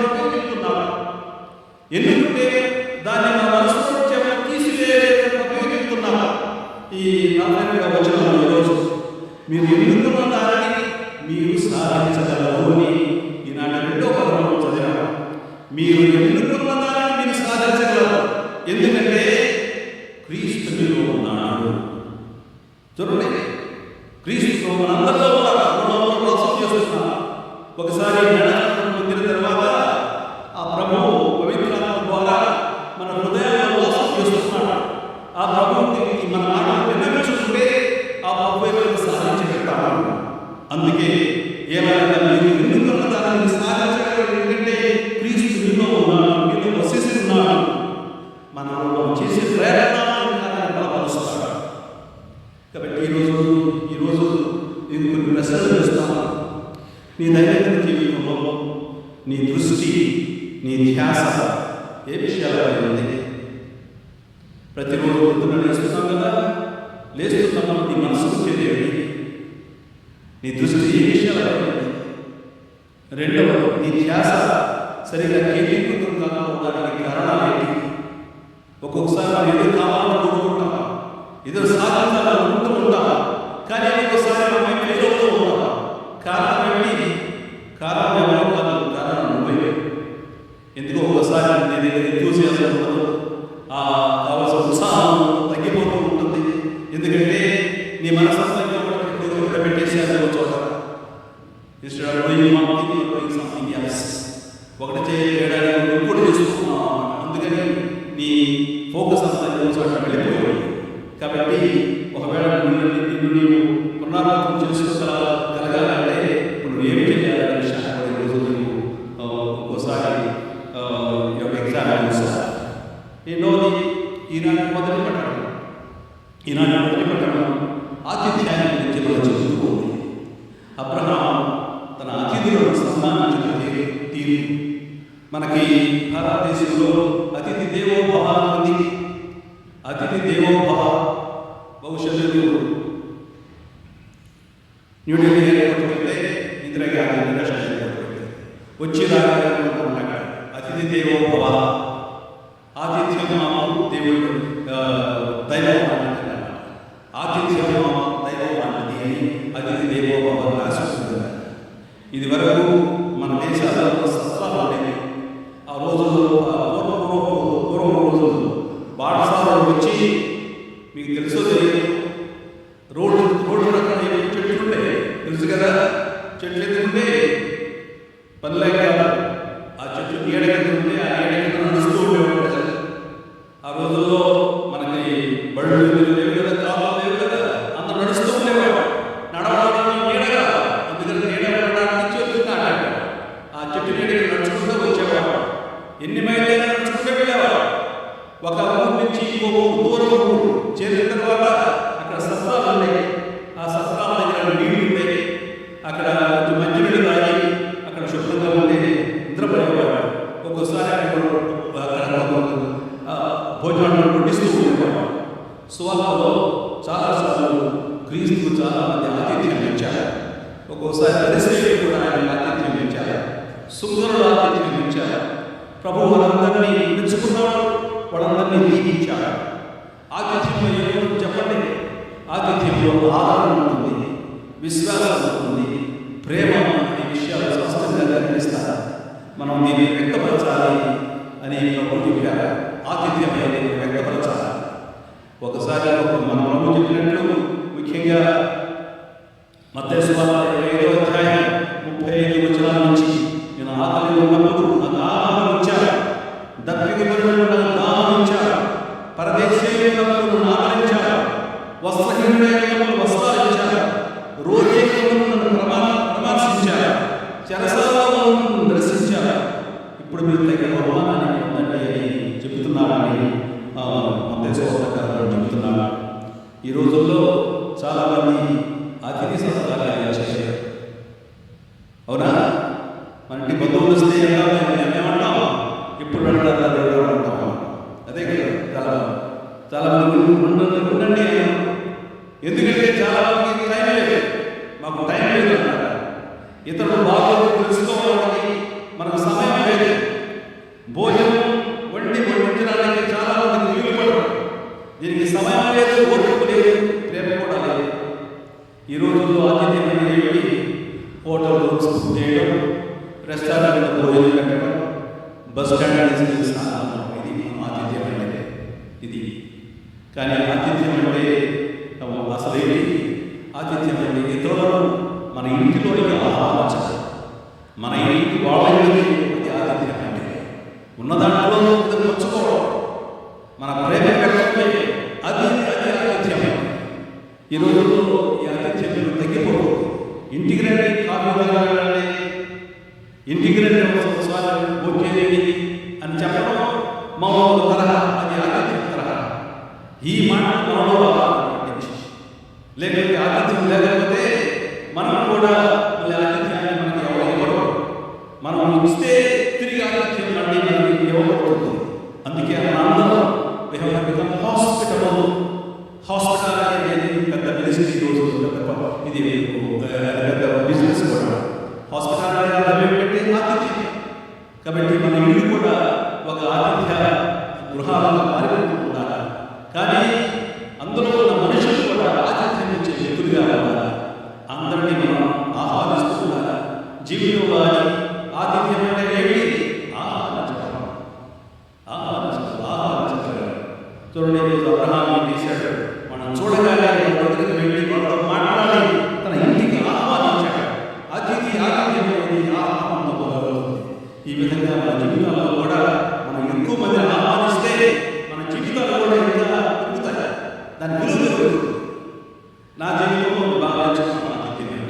ఎన్నుకుంటే దాన్ని అందుకే ఏమైనా మీరు ఎన్నుకున్న దానిని సాధించగలరు. ఎందుకంటే క్రీస్తు మీలో ఉన్నాడు, మీలో వసిస్తున్నాడు. మనం చేసే ప్రయత్నాలను బలపరుస్తాడు. కాబట్టి ఈరోజు నేను కొన్ని ప్రశ్నలు వేస్తాను. నీ దైనందిన జీవితంలో నీ దృష్టి, నీ ధ్యాస ఏ విషయాలపై ఉంది? ప్రతిరోజు పొద్దున్న లేస్తున్నాం కదా, లేస్తున్నప్పుడు నీ మనసుకు తెలియదు, నీ దృష్టి ఏ విషయాలపై ఉంది? రెండవది, నీ ధ్యాస సరిగా కేంద్రీకృతం కాకపోవడానికి కారణాలు ఏంటి? ఒక్కొక్కసారి మనం ఏదో కావాలని కోరుకుంటాం, ఏదో సాధించాలని అనుకుంటూ ఉంటాం, కానీ ఒక్కొక్కసారి మనం ఎదురుతూ ఉంటాం. కారణం ఏంటి? కారణం ఎవరో కాదు, కారణం నువ్వే. ఎందుకో ఒకసారి నీ దగ్గర ఎంతూసియాజం ఉండదు, కావాల్సిన ఉత్సాహం తగ్గిపోతూ ఉంటుంది. ఎందుకంటే నీ మనసు పెట్టేసేయాలి చోట. ఒకటి చేయడానికి ఇంకోటి చేసుకున్నాం. అందుకని నీ ఫోకస్ అంతా చోట వెళ్ళిపోయాడు. కాబట్టి ఒకవేళ నిన్ను నీవు పునరావృతం చేసుకోగలగాలంటే ఇప్పుడు నువ్వు ఏమి చేయాలనే విషయాన్ని ఈరోజు నువ్వు ఒక్కోసారి ఎగ్జామ్ చూస్తాను. ఎన్నోది ఈనాడు మొదలు పెట్టడం ఆతిథ్యాన్ని గురించి మనం చెబుతూ ఉంది. అబ్రహాం తన అతిథులను సన్మానించిన తీరు మనకి భారతదేశంలో అతిథి దేవోభవ ఉంది. అతిథి దేవోభవ భవిష్యత్తు న్యూఢిల్లీ ఏర్పడుతుంటే ఇందిరాగాంధీ వచ్చేదాకా అతిథి దేవోభవ, ఆతిథ్యం దేవుడు దైవం, ఆతిథ్యం దైవం అన్నది అని అతిథి దేవోభవ రాసిస్తుంది. ఇది వరకు మన దేశాలలో సత్రాలు ఉండేవి. ఆ రోజుల్లో పూర్వం రోజుల్లో బాటసారులు వచ్చి, మీకు తెలుసో తెలియదు, రోడ్డు ప్రక్కన చెట్లు ఉండే తెలుసు కదా, చెట్లు ఎందుకుంటే పనులే కాదు, ఆ చెట్లు నీడ కింద ఉంటే ఆ నీడ కింద నడుస్తూ ఉండేవాడు కదా. ఆ రోజుల్లో మనకి బళ్ళు లేవు కదా, కాళ్ళు లేవు కదా, అందరూ నడుస్తూ ఉండేవాడు. నడవడం నీడగా, అందుకని నీడ పడడానికి చెప్తున్నాడు. ఆ చెట్టు నీడ నడుచుకుంటూ వచ్చేవాడు. ఎన్ని మైళ్ళైనా నడుచుకుంటూ వెళ్ళేవాడు. ఒక ఊరు నుంచి ఇంకో దూరం ఊరు చేరిన తర్వాత అక్కడ సత్రాలు ఉన్నాయి. ఆ సత్రాల దగ్గర నీళ్లు ఉంటాయి. అక్కడ కొంచెం మంచినీళ్ళు తాగి అక్కడ శుభ్రంగా ఉండే నిద్రపోయేవాడు. ఒక్కోసారి అక్కడ భోజనాలు వడ్డిస్తూ ఉండేవాడు. సువార్తలో చాలాసార్లు క్రీస్తు చాలా మంది ఆతిథ్యం ఇచ్చారు. ఒక్కోసారి పరిస్థితులు కూడా ఆయన ఆతిథ్యం ఇచ్చారు. సుందరుడు ఆతిథ్యం ఇచ్చారు. ప్రభు వాళ్ళందరినీ మెచ్చుకున్నాడు, వాళ్ళందరినీ దీవించాడు. ఆతిథ్యంలో ఏమో చెప్పండి. ఆతిథ్యంలో ఆదరణ ఉంటుంది, విశ్వాసం ఉంటుంది, ప్రేమ అనే విషయాలు స్పష్టంగా కనిపిస్తారు. మనం దీన్ని వ్యక్తపరచాలి అని ప్రభు చెప్పారు. ఆతిథ్యం అనేది వ్యక్తపరచాలి. ఒకసారి మన ప్రభు చెప్పినట్లు ముఖ్యంగా మత్తయి సువార్త 25వ అధ్యాయం 35 వచనాల నుంచి, నేను ఆకలి ఉన్నప్పుడు నాకు ఆహారం ఇచ్చాను, దప్పికపడినప్పుడు నాకు దాహం ఇచ్చాను, పరదేశీయులైనప్పుడు నన్ను ఆదరించాను, వస్త్రహీనుడైనప్పుడు వస్త్రాలు ఇచ్చాను, రోగికులను నన్ను పరామర్శించారు, చెరసాలలో నన్ను దర్శించారు. ఇప్పుడు మీరు తగిన బహుమానాన్ని పొందండి అని చెబుతున్నారని మత్తయి సువార్తకారులు చెబుతున్నారు. ఈ రోజుల్లో చాలామంది అతిథి సత్కారాలు చేశారు. అవునా? మన ఇంటి బంధువులు వస్తే ఏమంటాం? ఇప్పుడు అంటాం. అదే కదా, చాలా మంది ఉండండి. ఎందుకంటే చాలా మందికి టైం లేదు, మాకు టైం లేదు అన్నారు. ఇతరులు బాగోదు తెలుసుకోవడానికి మనకు సమయం లేదు. భోజనం వడ్డించడానికి చాలా మందికి వీలు పడదు. దీనికి సమయం లేదు, ఓర్పు లేదు, ప్రేమ కూడా లేదు. ఈ రోజుల్లో ఆతిథ్యం అనేది హోటల్ రూమ్స్ బుక్ చేయడం, రెస్టారెంట్లో భోజనం పెట్టడం, బస్ స్టాండ్ ఇది ఆతిథ్యం అంటే ఇది. కానీ ఆతిథ్యం అంటే అసలు ఏంటి? ఆతిథ్యం అంటే ఇతరులను మన ఇంటిలోనికి ఆహ్వానించాలి. మన ఇంటి వాళ్ళ ఆతిథ్యం అంటే ఉన్న దాంట్లో పంచుకోవడం, మన ప్రేమ వ్యక్తం, అది ఆతిథ్యం. ఈ రోజుల్లో ఈ ఆతిథ్యం తగ్గిపోతుంది. ఇంటికి రండి విధంగా వెళ్ళండి, ఇంటికి రండి ఒకసారి భోజనం అని చెప్పడం మౌన తరహా, అది ఆతిథ్యం తరహా. ఈ మాట మనలో లేకపోతే ఆతిథ్యం లేకపోతే మనం కూడా మళ్ళీ ఆతిథ్యాన్ని మనకి ఎవరు మనం ఇస్తే తిరిగి ఆతిథ్యం మళ్ళీ మనకి ఇవ్వబడుతుంది. అందుకే అందరం హాస్పిటల్ అనేది పెద్ద బిజినెస్, ఇది పెద్ద బిజినెస్ కూడా. హాస్పిటల్ పెట్టి ఆతిథ్యం కాబట్టి మన ఇల్లు కూడా ఒక ఆతిథ్య గృహాలుగా మారిపోతూ ఉండాలి. కానీ అందులో ఉన్న మనుషులు కూడా ఆతిథ్యం ఇచ్చే వ్యక్తులుగా ఉండాలి. అందరినీ మనం ఆహ్వానిస్తూ ఉండాలి. జీవితంలో ఆతిథ్యం అంటే ఏమిటి? చూడండి, ఈరోజు అబ్రహాం ఏం చేశాడు? మనం చూడగానే దగ్గరికి వెళ్ళి వాళ్ళతో మాట్లాడి తన ఇంటికి ఆహ్వానించాడు. ఆతిథ్యం అనేది ఆహ్వానంతో మొదలవుతుంది. ఈ విధంగా మన జీవితాల్లో కూడా మనం ఎక్కువ మంది ఆహ్వానిస్తే మన జీవితాలు కూడా ఇంకా పెరుగుతాయి, దాని విలువ పెరుగుతుంది. నా జీవితంలో బాగా ఆతిథ్యం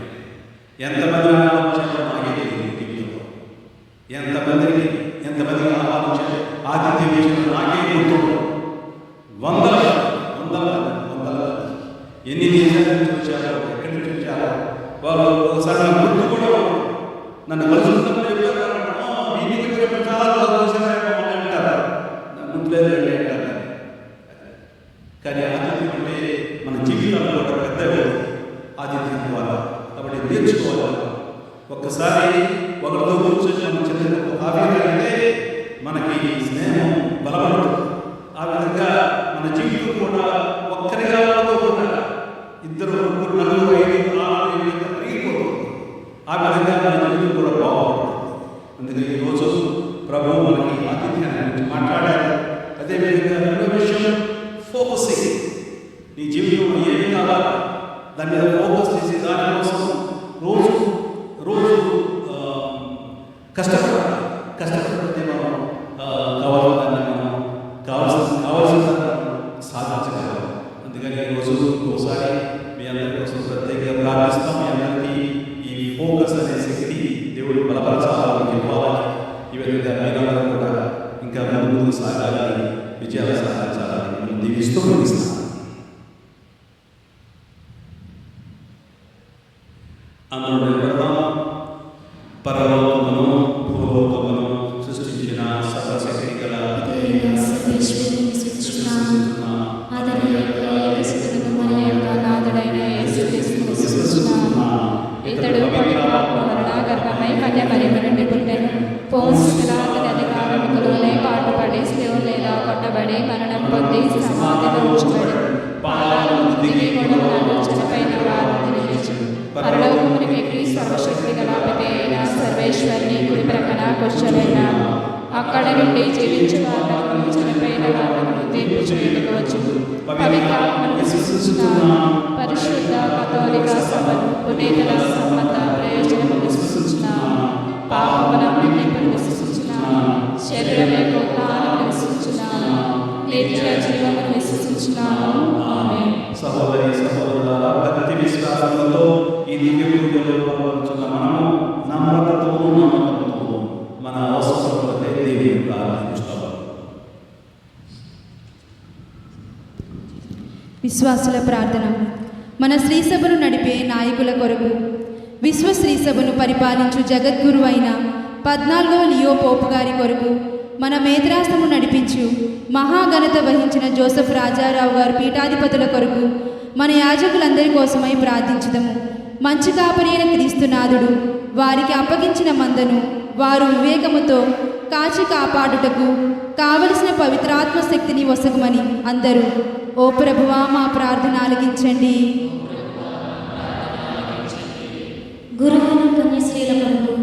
ఎంతమంది ఆహ్వానించారో నాకే తెలియదు. జీవితంలో ఎంతమందికి ఆహ్వానించారు, ఆతిథ్యం ఇచ్చిన నాకే గుర్తు. వందల ఎన్ని దేశాల నుంచి వచ్చారో, ఎక్కడి నుంచి వచ్చారో వాళ్ళు ఒకసారి నా గుర్తు కూడా నన్ను కలుసుకున్నప్పుడు చాలా అంటారు, గుర్తులేదు అంటారు. కానీ ఆతిథ్యం అంటే మన జీవితంలో కూడా పెద్ద ఆతిథ్యం ద్వారా. కాబట్టి నేర్చుకోవాలి. ఒక్కసారి ఒకరితో కూర్చొని మనం చిన్న కావ్యం అంటే మనకి స్నేహం బలపడుతుంది. ఆ విధంగా మన జీవితం కూడా ఒక్కరిగా కూడా ఇద్దరు, ముగ్గురు, నలుగురు, 5, 6, 7 పెరిగిపోతుంది. ఆ విధంగా మన జీవితం కూడా బాగుంటుంది. అందుకని ఈరోజు ప్రభువు మనకి ఆతిథ్యాన్ని గురించి మాట్లాడారు. అదేవిధంగా రెండో విషయం ఫోకసింగ్. నీ జీవితంలో ఏమి కావాలి దాని మీద ఫోకస్ చేసి దానికోసం రోజు కష్టపడితే మనం కావాల్సిన సాధించగలం. అందుకని ఈరోజు ఒకసారి మీ అందరి కోసం ప్రత్యేకంగా ప్రార్థిస్తాం. మీ అందరికీ ఈ ఫోకస్ అనే శక్తి దేవుడు బలపరచాలని ఇవ్వాలని, ఈ విధంగా మీరందరూ కూడా ఇంకా ముందుకు సాగాలని, విజయాలు సాధించాలని మనం దీవిస్తూ ముగిస్తాం. అందులో నిలబడదాం. పరలోకమును భూలోకమును సృష్టించిన సర్వశక్తి గల ఇతడు గర్భమై కన్యమరియము నుండి పుట్టెను. పోన్సులాగని అధికారములోనే పాటుపడి శిలువలో కొట్టబడి మరణం పొంది సమాధిలో ఉంచబడి పాదాలను దిగి గొడవలను చనిపోయిన వారిని నిలిచి పరలోకమునికి ఎక్కి సర్వశక్తి గల పిత అయిన సర్వేశ్వరుని కుడి ప్రక్కన కూర్చొనున్నాడు. అక్కడ నుండి జీవించే వాళ్ళను చనిపోయిన వాళ్ళను తీర్పు చేయుటకు వచ్చును. పవిత్రాత్మను విశ్వసిస్తున్నాను. పరిశుద్ధ కథోలిక సభను పునీతుల సమ్మత ప్రయోజనము విశ్వసిస్తున్నాను. పాపముల మన్నింపును విశ్వసిస్తున్నాను. శరీరం యొక్క ఉత్థానమును విశ్వసిస్తున్నాను. నిత్య జీవమును విశ్వసిస్తున్నాను. ఆమేన్. సహోదరి సహోదరులారా, భక్తి విశ్వాసములతో ఈ దివ్య పూజలో పాల్గొంటున్న మనము నమ్రతతోనూ మన అవసరములకై దేవుని ప్రార్థించుతాము. విశ్వాసుల ప్రార్థన. మన శ్రీసభను నడిపే నాయకుల కొరకు, విశ్వ శ్రీసభను పరిపాలించు జగద్గురు అయిన 14వ లియో పోపు గారి కొరకు, మన మేత్రాసము నడిపించు మహాఘనత వహించిన జోసెఫ్ రాజారావు గారు పీఠాధిపతుల కొరకు, మన యాజకులందరి కోసమై ప్రార్థించుదము. మంచి కాపరి అయిన క్రీస్తునాథుడు వారికి అప్పగించిన మందను వారు వివేకముతో కాచి కాపాడుటకు కావలసిన పవిత్రాత్మ శక్తిని వసగమని అందరూ, ఓ ప్రభువా మా ప్రార్థన ఆలకించండి. గురువును కన్యశ్రీల కొరకు,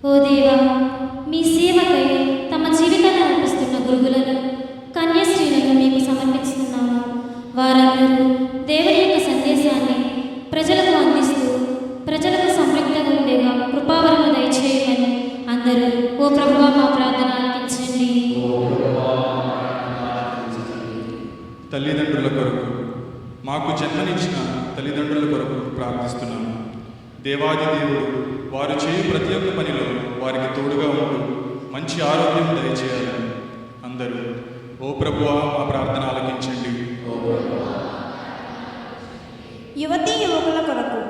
ఓ దేవా, మీ సేవకై తమ జీవితాన్ని అర్పిస్తున్న గురువులను కన్యశ్రీలను మీకు సమర్పిస్తున్నాము. వారందరూ దేవుని యొక్క సందేశాన్ని ప్రజలకు అందిస్తూ ప్రజలకు సంతృప్తిగా ఉండేగా కృపావరము దయచేయమని అందరూ, ఓ ప్రభువా మా ప్రార్థన ఆలకించండి. తల్లిదండ్రుల కొరకు, మాకు జన్మనిచ్చిన తల్లిదండ్రుల కొరకు ప్రార్థిస్తున్నాము. దేవాది దేవుడు వారు చేయు ప్రతి ఒక్క పనిలో వారికి తోడుగా ఉంటూ మంచి ఆరోగ్యం దయచేయాలని అందరూ ఓ ప్రభువా మా ప్రార్థన ఆలకించండి. యువతీ యువకుల కొరకు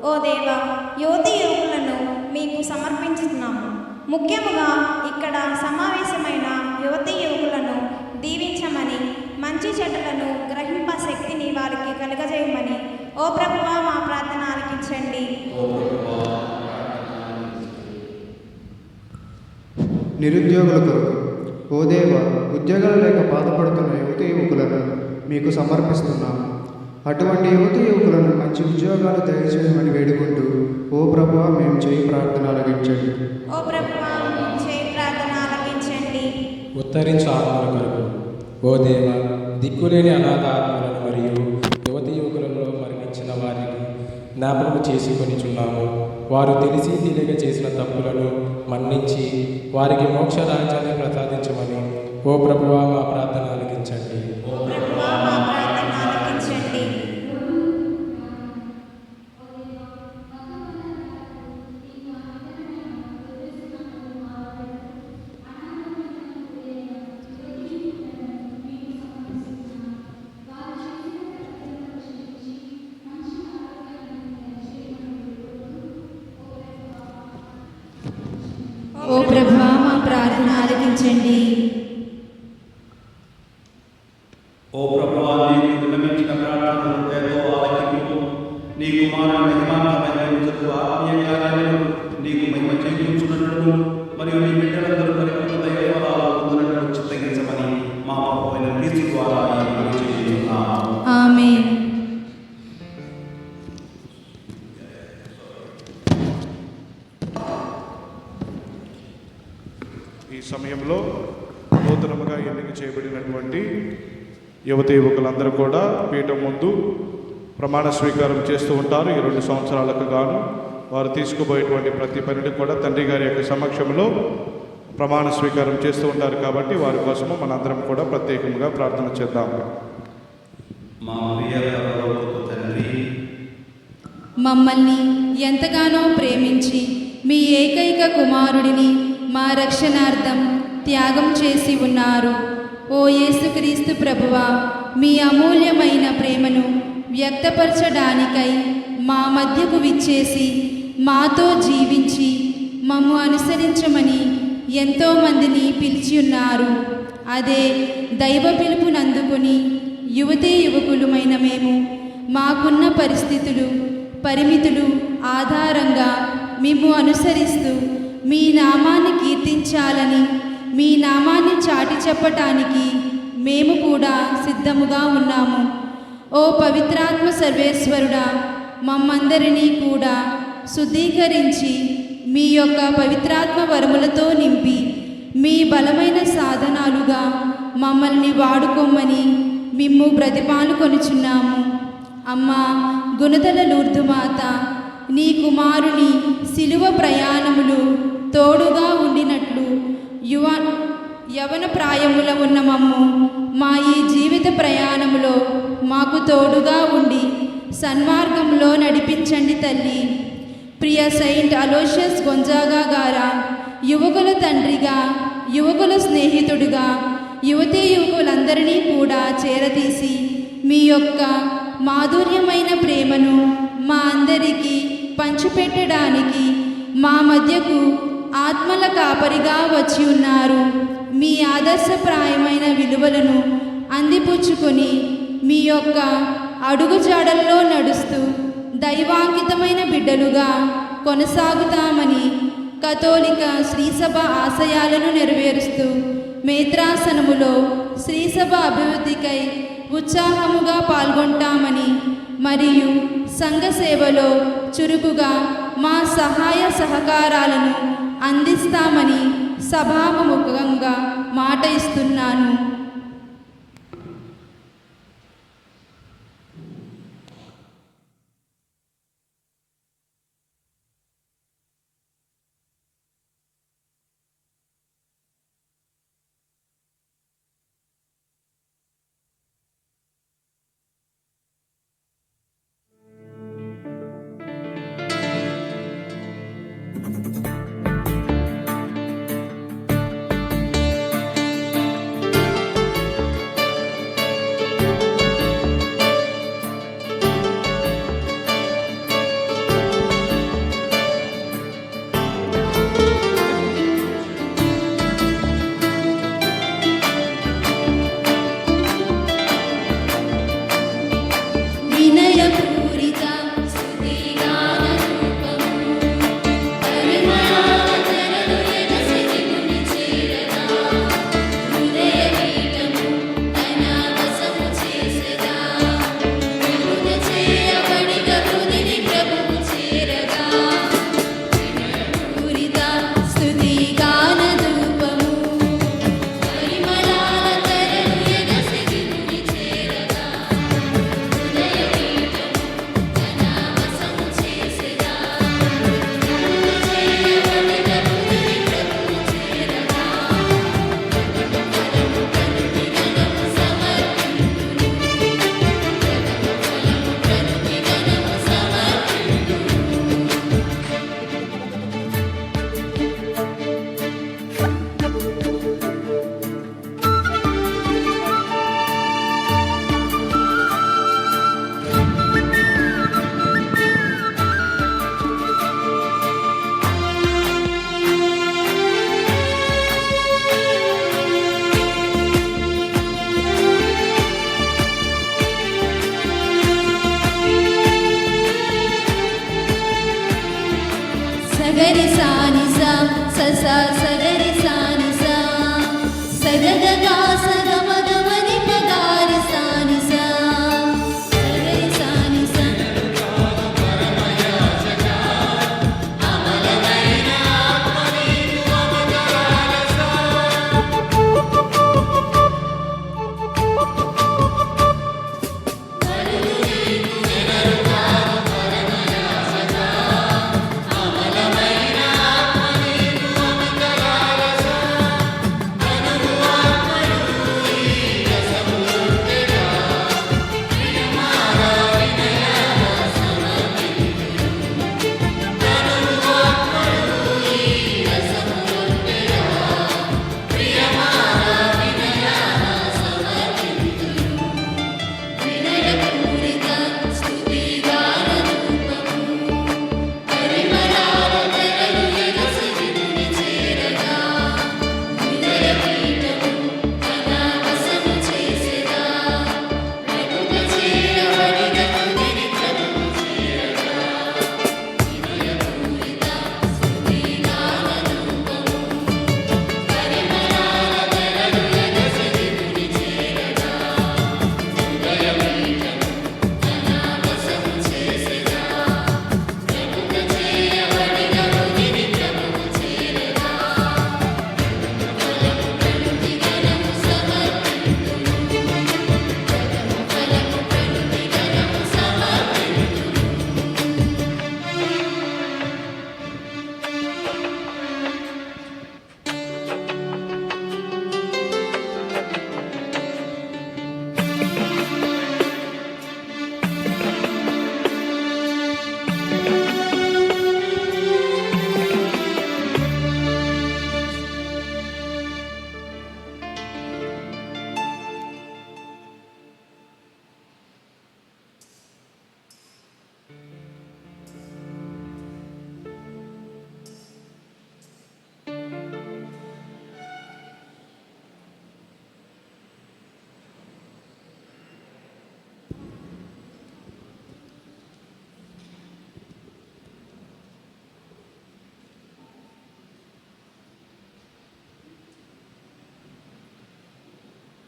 ఓ దేవా, యువతీ యువకులను మీకు సమర్పించుతున్నాము. ముఖ్యముగా ఇక్కడ సమావేశమైన యువతీ యువకులను దీవించమని, మంచి చెడ్డలను గ్రహింప శక్తిని వారికి కలుగజేయమని ఓ ప్రభువా మా ప్రార్థన ఆలకించండి. నిరుద్యోగుల కొరకు ఓ దేవ, ఉద్యోగాలు లేక బాధపడుతున్న యువతీ యువకులను మీకు సమర్పిస్తున్నాము. అటువంటి యువతీ యువకులను మంచి ఉద్యోగాలు దయచేయమని వేడుకుంటూ ఓ ప్రభువా మేము చేయి ప్రార్థన ఆలకించండి. ఓ ప్రభువా చేయి ప్రార్థన ఆలకించండి. ఉత్తరించు ఆత్మల కొరకు ఓ దేవ, దిక్కులేని అనాథ ఆత్మలను మరియు యువతి యువకులలో మరణించిన వారిని జ్ఞాపకం చేసుకొనిచున్నాము. వారు తెలిసి తెలియక చేసిన తప్పులను మన్నించి వారికి మోక్ష రాజ్యాన్ని ప్రసాదించమని ఓ ప్రభువా మా ప్రార్థన ఆలకించండి. ఓ ప్రభువా మా ప్రార్థన ఆలకించండి. ఓ ప్రభువా, నీకు విన్నవించిన ప్రార్థనలు దయతో ఆలకింపు. నీ కుమారుని మహిమాంతమైన రోజులకు ఆత్మీయ కార్యాలను నీకు మహిమ చేకూర్చున్నట్లు మరియు నీ బిడ్డలందరూ పరిపూర్ణ దైవ ఫలాలు పొందినట్లు చిత్తగించమని మా ప్రభువైన క్రీస్తు ద్వారా ఈ మనవి చేయుచున్నాము. ఆమేన్. ఈ సమయంలో నూతనముగా ఎన్నిక చేయబడినటువంటి యువతి యువకులందరూ కూడా పీఠం ముందు ప్రమాణ స్వీకారం చేస్తూ ఉంటారు. ఈ 2 సంవత్సరాలకు గాను వారు తీసుకుపోయేటువంటి ప్రతి పనిని కూడా తండ్రి గారి యొక్క సమక్షంలో ప్రమాణ స్వీకారం చేస్తూ ఉంటారు. కాబట్టి వారి కోసము మనందరం కూడా ప్రత్యేకంగా ప్రార్థన చేద్దాము. మా ప్రియ పరలోకపు తండ్రి, మమ్మల్ని ఎంతగానో ప్రేమించి మీ ఏకైక కుమారుడిని మా రక్షణార్థం త్యాగం చేసి ఉన్నారు. ఓ యేసుక్రీస్తు ప్రభువా, మీ అమూల్యమైన ప్రేమను వ్యక్తపరచడానికై మా మధ్యకు విచ్చేసి మాతో జీవించి మమ్ము అనుసరించమని ఎంతోమందిని పిలిచి ఉన్నారు. అదే దైవ పిలుపునందుకుని యువతీ యువకులమైన మేము మాకున్న పరిస్థితులు, పరిమితులు ఆధారంగా మిమ్ము అనుసరిస్తూ మీ నామాన్ని కీర్తించాలని, మీ నామాన్ని చాటి చెప్పటానికి మేము కూడా సిద్ధముగా ఉన్నాము. ఓ పవిత్రాత్మ సర్వేశ్వరుడా, మమ్మందరినీ కూడా శుద్ధీకరించి మీ యొక్క పవిత్రాత్మ వరములతో నింపి మీ బలమైన సాధనాలుగా మమ్మల్ని వాడుకోమని మిమ్ము బ్రతిమాలుకొనుచున్నాము. అమ్మా గుణదల లూర్దు మాత, నీ కుమారుని శిలువ ప్రయాణములు తోడుగా ఉండినట్లు యవన ప్రాయముల ఉన్న మమ్ము మా ఈ జీవిత ప్రయాణములో మాకు తోడుగా ఉండి సన్మార్గంలో నడిపించండి తల్లి. ప్రియ సెయింట్ అలోషియస్ గొంజాగా గారా, యువకుల తండ్రిగా, యువకుల స్నేహితుడిగా యువతీ యువకులందరినీ కూడా చేరతీసి మీ యొక్క మాధుర్యమైన ప్రేమను మా అందరికీ పంచిపెట్టడానికి మా మధ్యకు ఆత్మల కాపరిగా వచ్చి ఉన్నారు. మీ ఆదర్శప్రాయమైన విలువలను అందిపుచ్చుకొని మీ యొక్క అడుగుజాడల్లో నడుస్తూ దైవాంకితమైన బిడ్డలుగా కొనసాగుతామని కథోలిక శ్రీసభ ఆశయాలను నెరవేరుస్తూ మేత్రాసనములో శ్రీసభ అభివృద్ధికై ఉత్సాహముగా పాల్గొంటామని మరియు సంఘ సేవలో చురుకుగా మా సహాయ సహకారాలను అందిస్తామని సభాముఖంగా మాట ఇస్తున్నాను. సా సగరి సాని సా సగగ గా సగమ గమని పగారి సాని సా సగరి సాని సా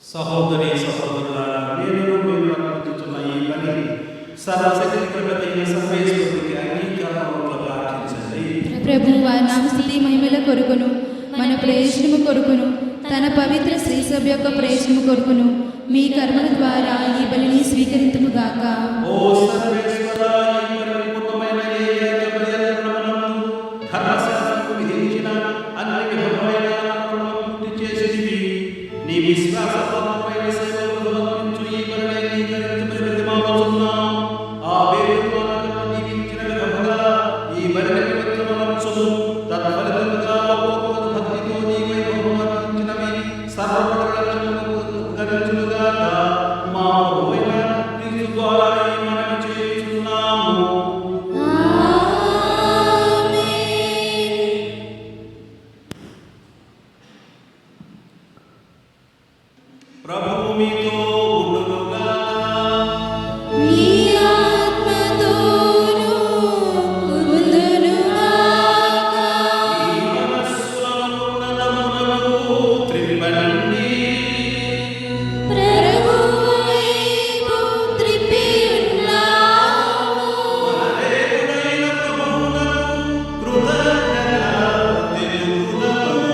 సహోదరి సహోదరులారా, నేను మీరు అనుమతిస్తున్న ఈ పని సర్వశక్తికృతైన సర్వేశ్వరుడికి అంగీకారంలో ప్రార్థించండి. ప్రభు వారి నామస్తుతి మహిమల కొరకును మన ప్రయోజనము కొరకును తన పవిత్ర శ్రీసభ యొక్క ప్రయోజనము కొరకును మీ కర్మల ద్వారా ఈ బలిని స్వీకరింతుముగాక. ఓ సర్వేశ్వరా, ఈ పరిపూర్ణమైన ఏకైక బలియర్పణమునందు ధర్మశాస్త్రము విధించిన అన్ని విధములైన అర్పణలను పూర్తి చేసితివి. నీ విశ్వాసపూర్వకమైన సేవలను సమర్పించు ఈ బలిని అంగీకరించమని ప్రతిమాలుచున్నాం. ఆ వేడుకలో దీవించిన విధముగా ఈ బలిని పవిత్రమనర్చుము. తత్ఫలితముగా ఒక్కొక్క భక్తితో నీ వైభవము అర్పించినవి సర్వప్రయోజనములకు ఉపకరించునుగాక. మా ప్రభువైన క్రీస్తు ద్వారా ఈ మనవి చేయుచున్నాము. ప్రభువు మీతో ఉండునుగాక. మీ ఆత్మతోను ఉండునుగాక. ఈ మనస్సులను ఉన్నతమునకు త్రిప్పండి. ప్రభువు వైపు త్రిప్పి ఉన్నాము. మన దేవుడైన ప్రభువునకు కృతజ్ఞత తెలుపుదాము.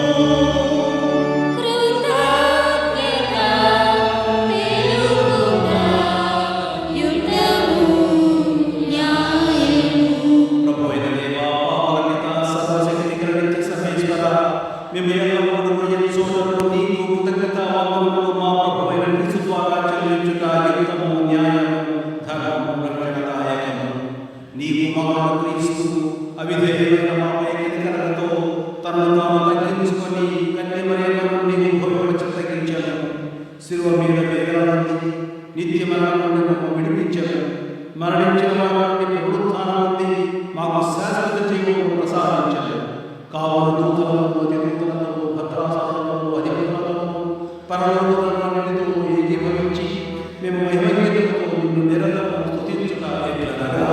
కృతజ్ఞత తెలుపుగా యుద్ధము న్యాయము. ప్రభువైన దేవా, పావనపిత, సర్వశక్తిగల నిత్య సర్వేశ్వర, మేము ఎల్లప్పుడూ ఎంచుకొనుటకు నీకు కృతజ్ఞతావందనములు మా ప్రభువైన క్రీస్తు ద్వారా చెల్లించుట యుక్తము, న్యాయము, ధర్మము, రక్షణదాయకము. నీ కుమారుడు క్రీస్తు అవిధేయులైన మా కనికరముతో తనను తాను తగ్గించుకొని కన్యమరియమ్మ నుండి భూమిపై తగ్గించాను. శిలువ మీద వేలాడి నిత్య మరణం నుండి మమ్మల్ని విడిపించాను. మరణించిన వారి నుండి పునరుత్థానం నుండి మాకు శాశ్వత జీవము ప్రసాదించాను. కావున దూతలతో, అధిదూతలతో, భద్రాసనలతో, అధిపతులతో, పరలోకములన్నిటితో ఏకీభవించి మేము మహిమగీతముతో నిన్ను నిరంతరం స్తుతించుట ఎట్లనగా,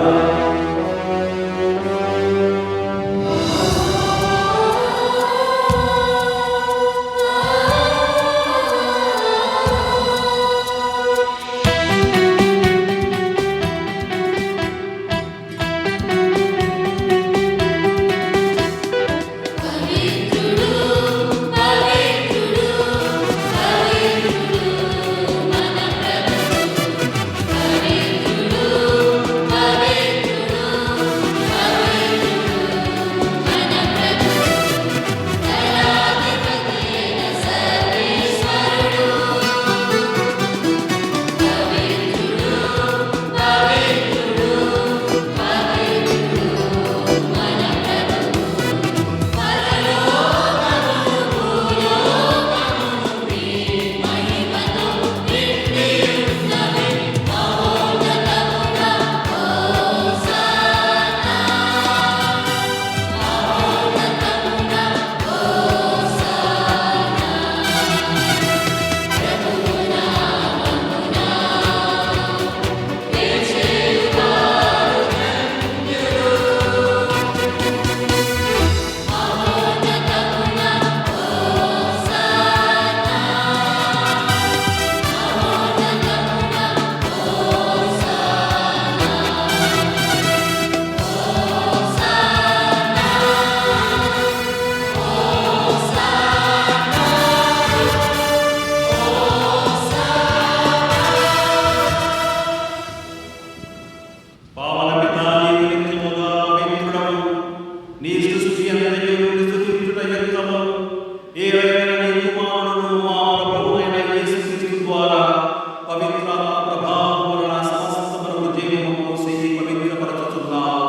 పవిత్రాత్మ ప్రభావం వలన సమస్తమును జీవము పోసి పవిత్రపరచుతున్నావు.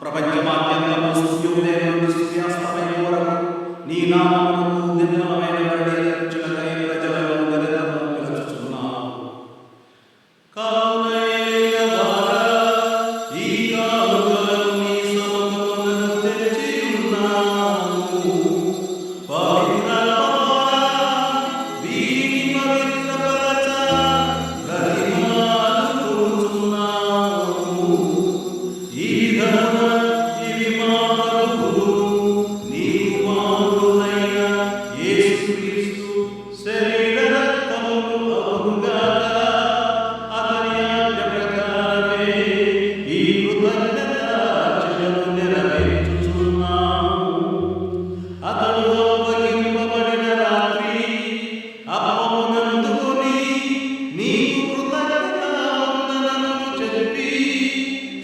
ప్రపంచమాద్యంతము సూర్యోదయం నుండి సూర్యాస్తమయం వరకు నీ నామమునకు నిర్మలమైన బలి అర్పించుటకై ప్రజలను నిరంతరము పిలుచుచున్నావు. కావున యేయవారా, ఈ కానుకలను నీ సముఖమునకు తెచ్చి ఉన్నాము. పవిత్రాత్మ వీరిని పవిత్రపరచ బ్రతిమాలుకొనుచున్నాము. ఈ విధమున ఇవి మా ప్రభువు నీ కుమారుడైన యేసుక్రీస్తు శరీర రక్తములు అగుగాక. అతని ఆజ్ఞ ప్రకారమే ఈ కృతజ్ఞతార్చనలు నెరవేర్చుచున్నాము. అతడు అప్పగింపబడిన రాత్రి అప్పమునందుకొని నీకు కృతజ్ఞతావందనములు చెప్పి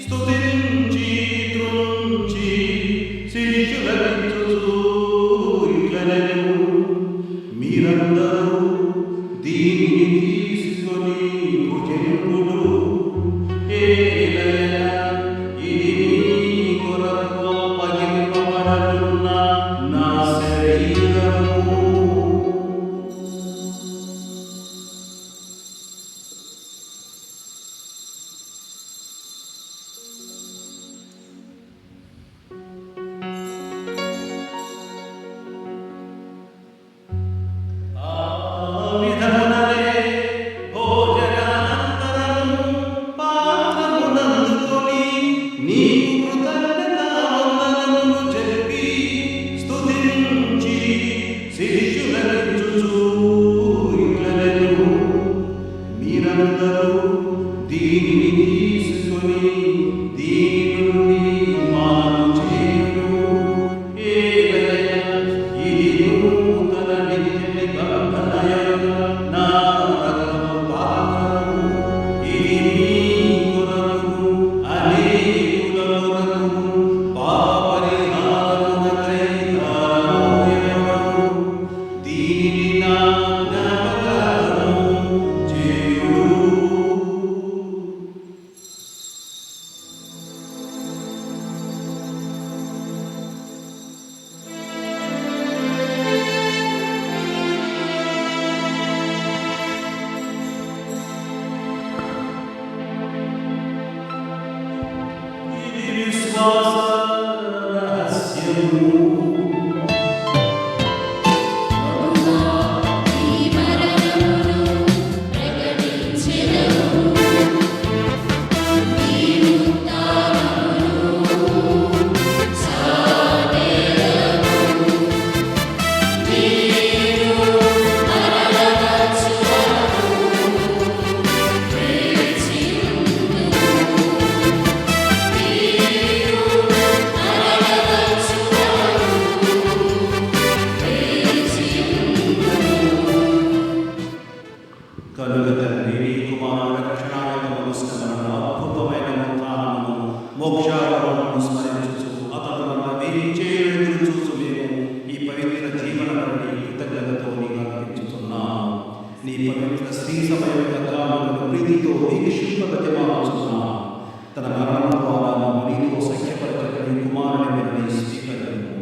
స్తుతించి త్రుంచి శిష్యులకిచ్చుచు ఇట్లనెను, మీరందరూ దీనిని తీసుకొని భుజింపుడు. ఏలయన ఇది మీ కొరకు అప్పగింపబడనున్న నా శరీరము. ఆ విధముననే భోజనానంతరము పాత్రమునందుకొని నీకు కృతజ్ఞతావందనములు చెప్పి స్తుతించి శిష్యులకిచ్చుచు ఇట్లనెను, మీరందరూ దీనిని తీసుకొని దీని నుండి మాను చేయుడు. ఏలయన ఇది నూతన నిత్య నిబంధనయొక్క నా రక్తము పాత్రము. ఇది మీ కొరకు అనేకుల కొరకు పాప పరిహారమునకై ధారపోయెను. దీనిని నా జ్ఞాపకార్థము చేయుడు. ఇది విశ్వాస రహస్యము. ఈ మరణమును ప్రకటించెదము, ఈ ఉత్థానమును చాటెదము. మీరు మరణవచ్చు వరకు వేచియుండుము. మీరు మరణవచ్చు వరకు వేచియుండుము. కనుక తండ్రి నీ కుమారుడు రక్షణాయకమును స్మరణ అద్భుతమైన ఉత్థానమును మోక్షావరణను స్మరించుచు అతడు మనల్ని ఎదురు చూచు మేము ఈ పవిత్ర జీవన బలిని కృతజ్ఞతతో నీకు అర్పించుతున్నాము. నీ పవిత్ర స్త్రీ సమయమైన కానుకను ప్రీతితో వీక్షింపబతిమాలుచున్నాము. తన మరణం ద్వారా మమ్ము నీతో సఖ్యపరచక నీ కుమారుని మనల్ని స్వీకరించు.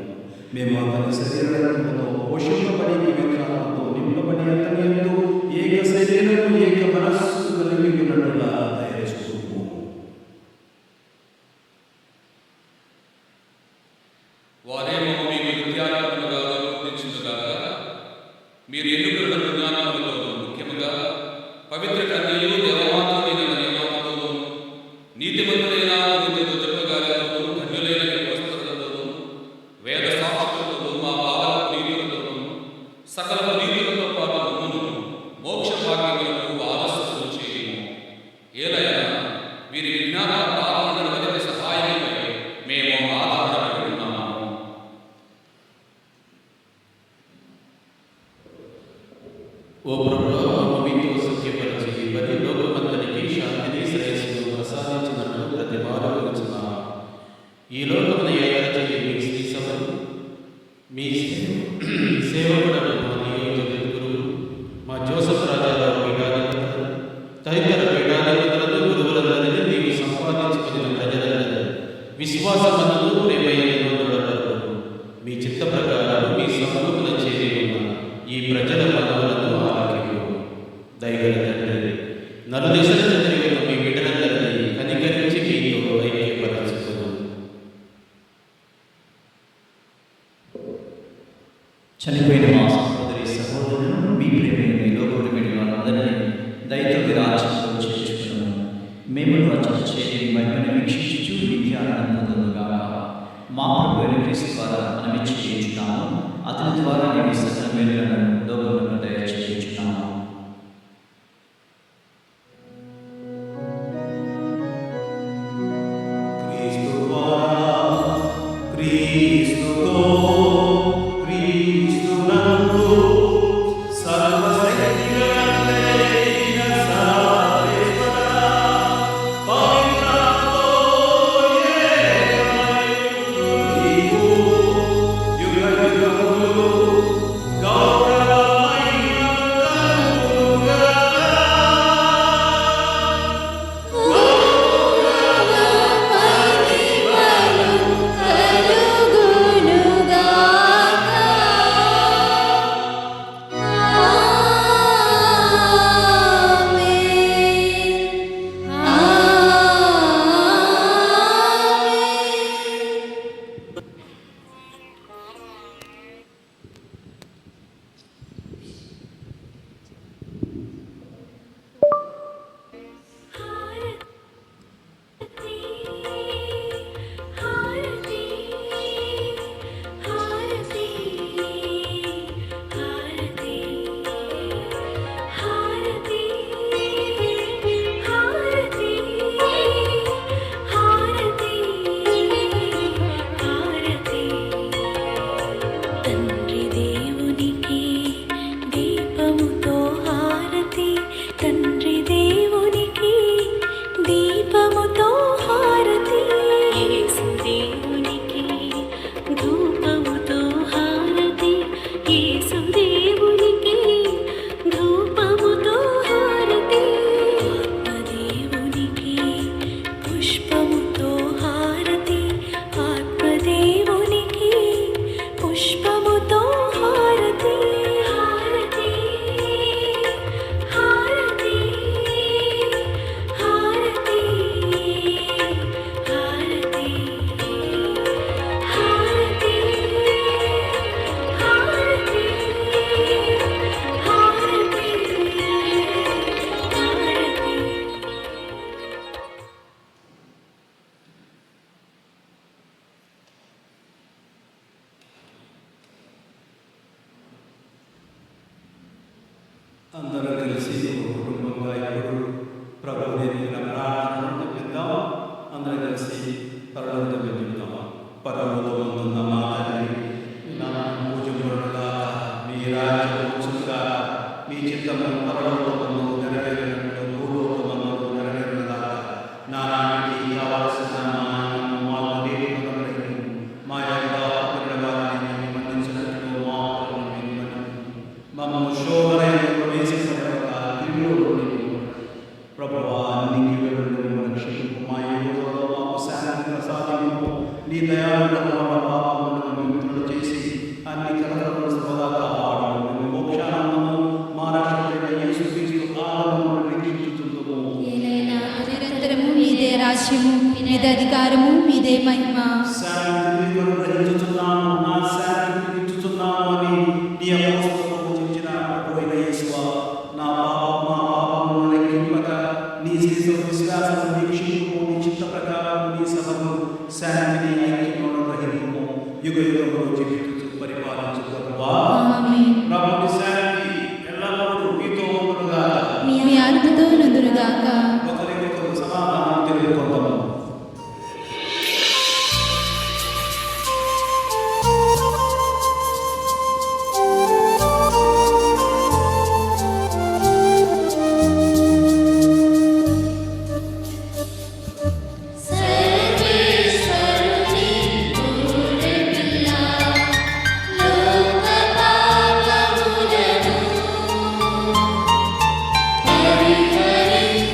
మేము అతని శరీరంతో పోషింపబడి పవిత్రాత్మతో నింపబడి అతని యందు ఏక శరీరము ఏక మనస్సు కలిగి ఉన్నట్లుగా దయచూపు. వారేమో మీకు విద్యార్థులుగా గుర్తించుగాక. మీరు ఎన్నుకున్న జ్ఞానములతో ముఖ్యముగా పవిత్ర కన్యయు దేవమాతమైన మరియమాతతోనూ నీతిమంతులైన నీతితో చెప్పగారితోనూ ధన్యులైన మీ వస్త్రలతోనూ వేద శాస్త్రులతోనూ మా బాధల నీతులతోనూ సకల నీతులతో పాటు మమ్మును మోక్ష భాగ్యములకు వారసులు చేయము. ఏలయన వీరి విజ్ఞాన ప్రార్థన వదిలి సహాయమై మేము ఆధారపడి ఉన్నాము. ఓ ప్రభువా, మీతో సత్యపరిచి ప్రతి లోక తదితర పీఠాధిపతులను గురువులందరినీ నీవు సంపాదించుకున్న ప్రజలందరూ విశ్వాసమందు ప్రేమయందు మీ చిత్త ప్రకారం మీ సముఖమున చేరి ఉన్న ఈ ప్రజల మనవులను ఆలకింపు. దయగల తండ్రి, నలుదిశల చదివి ఉన్న మీ బిడ్డలందరినీ కనికరించి మీతో ఐక్యపరచుకును. చనిపోయిన మా సహోదరి సహోదరులను మీ ప్రేమ మీలో కూడిపెట్టిన వారందరినీ దయతో మీ రాజ్యంలో చేర్చుకున్నాము. మేము రచన చేయని మహిమను వీక్షించు విద్యానందం పొందుగాక. మా ప్రభు అయిన క్రీస్తు ద్వారా మనం ఇచ్చేస్తున్నాము. అతని ద్వారా నేను సకల మేలులను లోకములకు దయచేయుచున్నాము. అందరూ కలిసి ఒక కుటుంబంగా ఇప్పుడు ప్రభు దేవుని ప్రార్థనను చెప్తాం. అందరూ కలిసి పరలోకం చెప్తాం. పరలోకమందున్న మా తండ్రి, మీ నామము పూజింపబడుగాక, మీ రాజ్యం వచ్చుగాక, మీ చిత్తము పరలోకమందు నెరవేరినట్లు భూలోకమందు నెరవేరుగాక. నానాటికి కావలసిన మాకు నేర్పగలరు. మా యొక్క అపరాధ వారిని మన్నించినట్లు మా అపరాధములను మమ్మల్ని శోభనైన ప్రభువా, నీకు రక్షింపు. మా యువతలో మాకు శాంతి ప్రసాదింపు. నీ దయాళులను పాపములను మిత్రులు చేసి అన్ని కలతలను సదా కాపాడు. మోక్షానందము మా రక్షకుడైన యేసుక్రీస్తు ఆనందమును వీక్షించుచుందుము. నిరంతరము మీదే రాజ్యము, మీదే అధికారము, మీదే మహిమ. శాంతిని గ్రహించుచున్నాము, నా శాంతిని ఇచ్చుచున్నాము అని నీ అపోస్తలులకు చెప్పిన ప్రభువైన యేసువా, నా పాపమును లెక్కింపక నీ శిశువు విశ్వాసం వీక్షింపు. నీ చిత్త ప్రకారం నీ సభను శాంతిని ఐక్యమును గ్రహింపు. యుగ యుగములు జీవిస్తూ పరిపాలించు ప్రభువా. ప్రభుని శాంతి ఎల్లప్పుడూ మీతో ఉండుగాక. మీ ఆత్మతో నుండుగాక. ఒకరికొకరు సమాధానం తెలుపుకుందాము. Hari Hari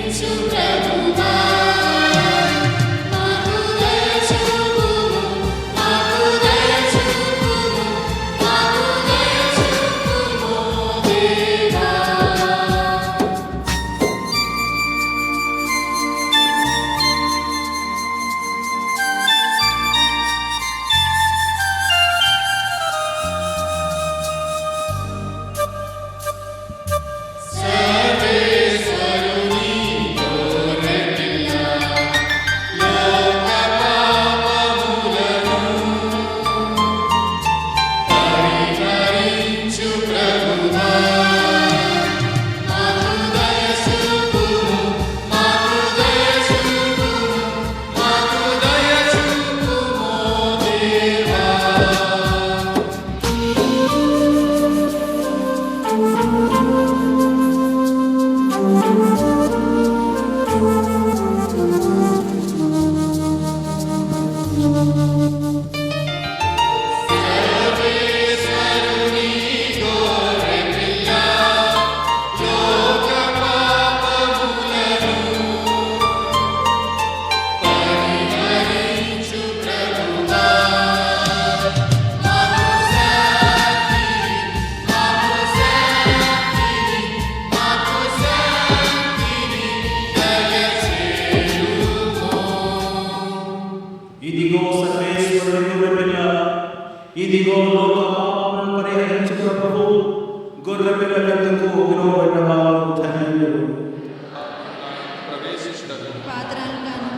ఇదిగో లోక పాపములను పరిహరించు ప్రభువు, గొర్రె పిల్లలందుకు విలువబడ్డవారు ధన్యులు. పాత్రలు కాను,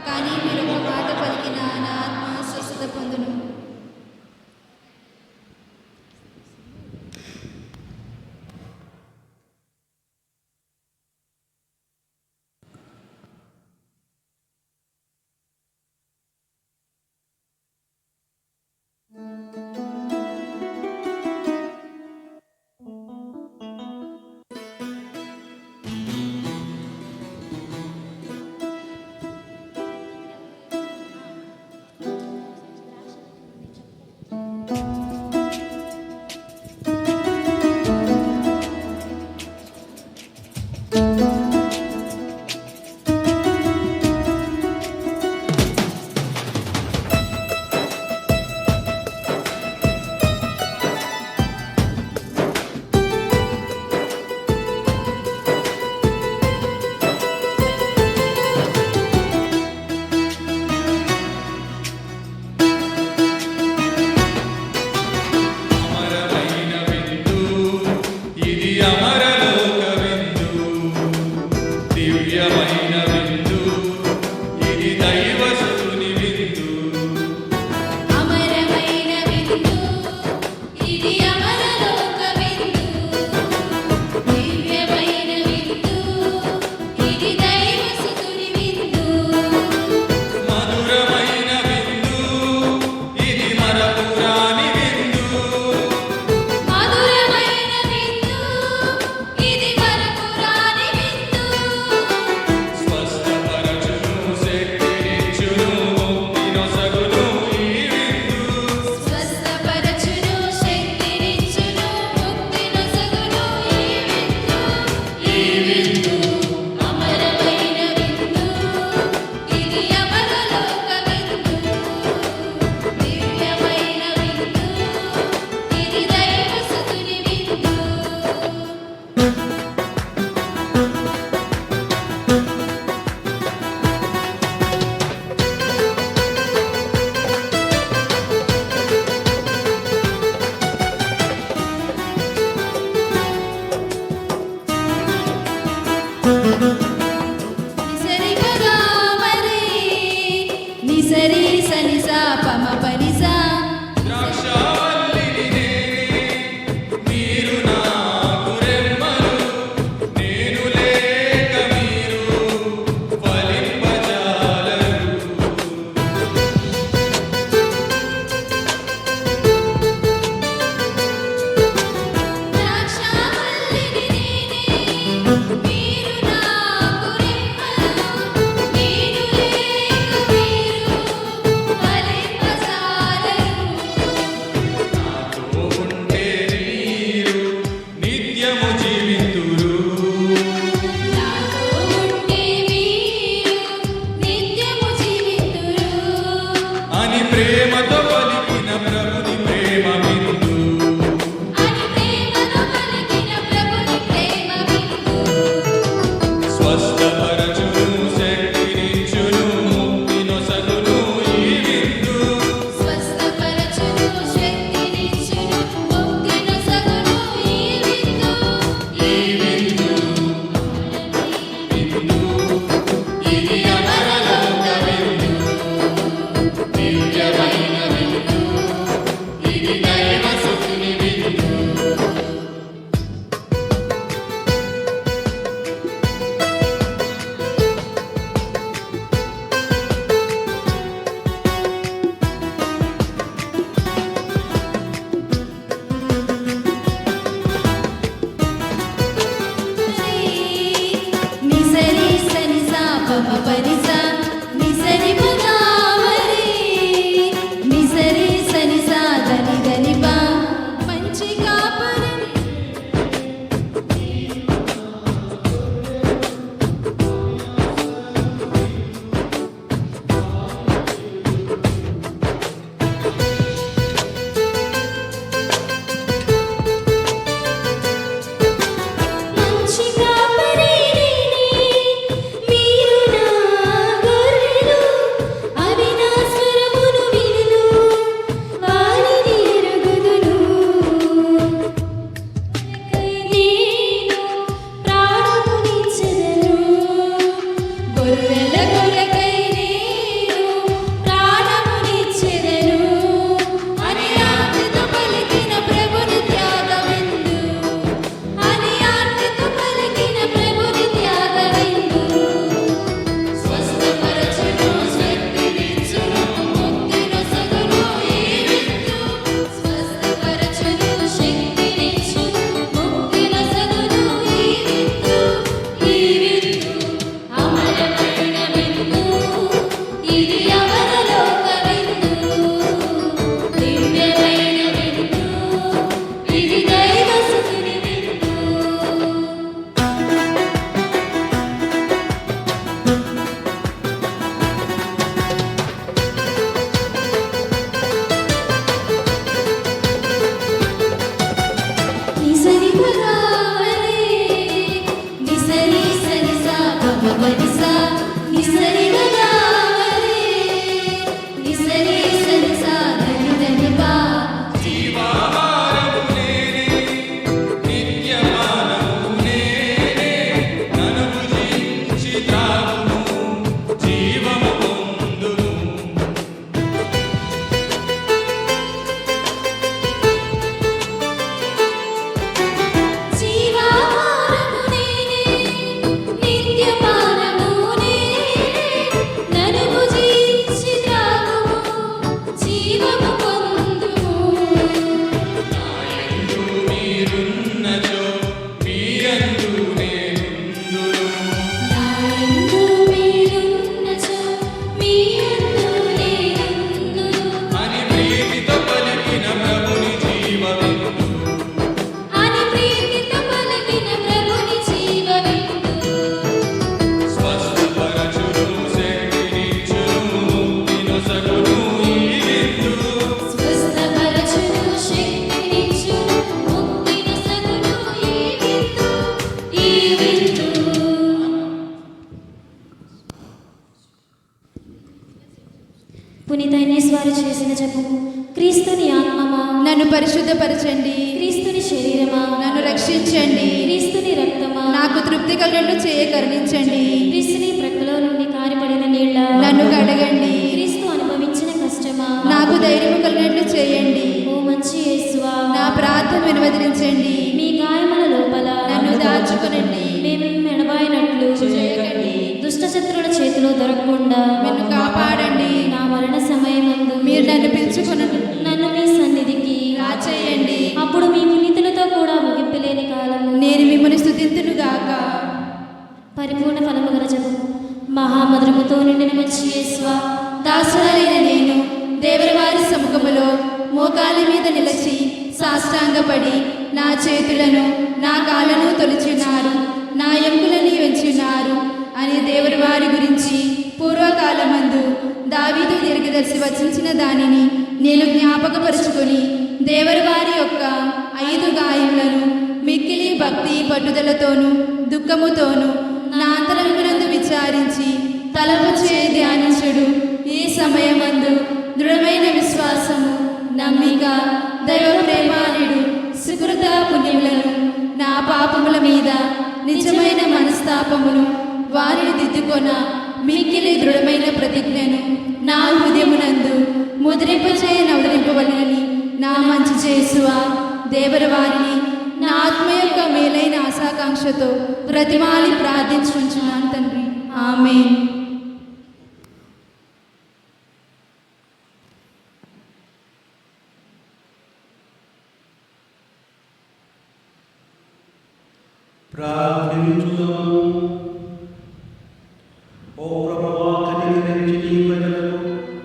కానీ మీరు ఒక మాట పలికిన నా ఆత్మ స్వస్థత పొందును. పునీత ఇన్నేస్ వారు చేసిన జపము. క్రీస్తుని ఆత్మమా నన్ను పరిశుద్ధపరచండి. క్రీస్తుని శరీరమా నన్ను రక్షించండి. క్రీస్తుని రక్తమా నాకు తృప్తి కలుగునట్లు చేయ కరుణించండి. క్రీస్తుని ప్రక్కలో నుండి కారిపడిన నీళ్ళ నన్ను కడగండి. క్రీస్తు అనుభవించిన కష్టమా నాకు ధైర్యము కలిగినట్లు చేయండి. ఓ మంచి యేసువా నా ప్రార్థన వినవదిలించండి. మీ గాయముల లోపల నన్ను దాచుకునండి. మేము మెడబాయినట్లు చేయకండి. దుష్ట శత్రువుల చేతిలో దొరకకుండా నన్ను కాపాడండి. నా మరణ సమయమందు మీరు నన్ను పిలుచుకునండి. నన్ను మీ సన్నిధికి రాచేయండి. అప్పుడు మీ పునీతులతో కూడా ముగింపులేని కాలము నేను మిమ్మల్ని స్తుతింతును గాక. పరిపూర్ణ ఫలము గల జపము. మహామధురముతో నిండిన మంచి యేసువా దాసురాలైన నేను దేవరి వారి సముఖములో మోకాలి మీద నిలిచి సాష్టాంగపడి నా చేతులను నా కాళ్ళను తొలిచినారు, నా ఎముకలని వెంచినారు అని దేవరి వారి గురించి పూర్వకాలమందు దావీదు దీర్ఘదర్శి వచించిన దానిని నేను జ్ఞాపకపరుచుకొని దేవరి వారి యొక్క 5 గాయములను మిక్కిలి భక్తి పట్టుదలతోనూ దుఃఖముతోనూ నా అంతరంగనందు విచారించి తలపు చేయి ధ్యానించుడు. ఈ సమయమందు దృఢమైన విశ్వాసము, నమ్మిక, దైవ ప్రేమానుడు, సుకృత పుణ్యములను, నా పాపముల మీద నిజమైన మనస్తాపమును, వారిని దిద్దుకొన మిక్కిలి దృఢమైన ప్రతిజ్ఞను నా హృదయమునందు ముద్రింపవలనని నా మంచి చేసువా దేవరి వారిని నా ఆత్మ యొక్క మేలైన ఆశాకాంక్షతో ప్రతిమాలి ప్రార్థించుకుంటున్నాను తండ్రి. ఆమేన్. ప్రార్థించుదాము. ఓ ప్రభువా, కనికరించి నీ ప్రజలకు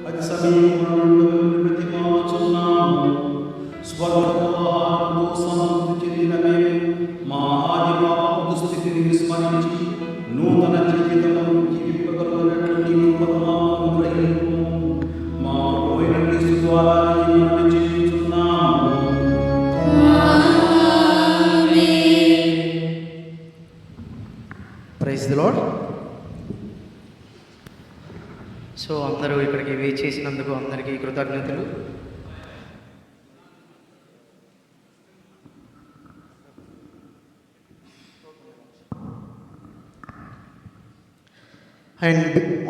అతి సమీపంలో ప్రతిమాలుచున్నాము. స్వర్గపు ఆహారంతో సమృద్ధి చెందిన మేము మా ఆది పాపపు దుస్థితిని విస్మరించి నూతన జీవితము జీవింపగలుగునట్లు నీ కృపను మాకు అనుగ్రహించుము. మా ప్రభువైన క్రీస్తు ద్వారా ఈ మనవి చేయుచున్నాము. Praise the lord. సో అందరూ ఇక్కడికి వేచేసినందుకు అందరికీ కృతజ్ఞతలు. And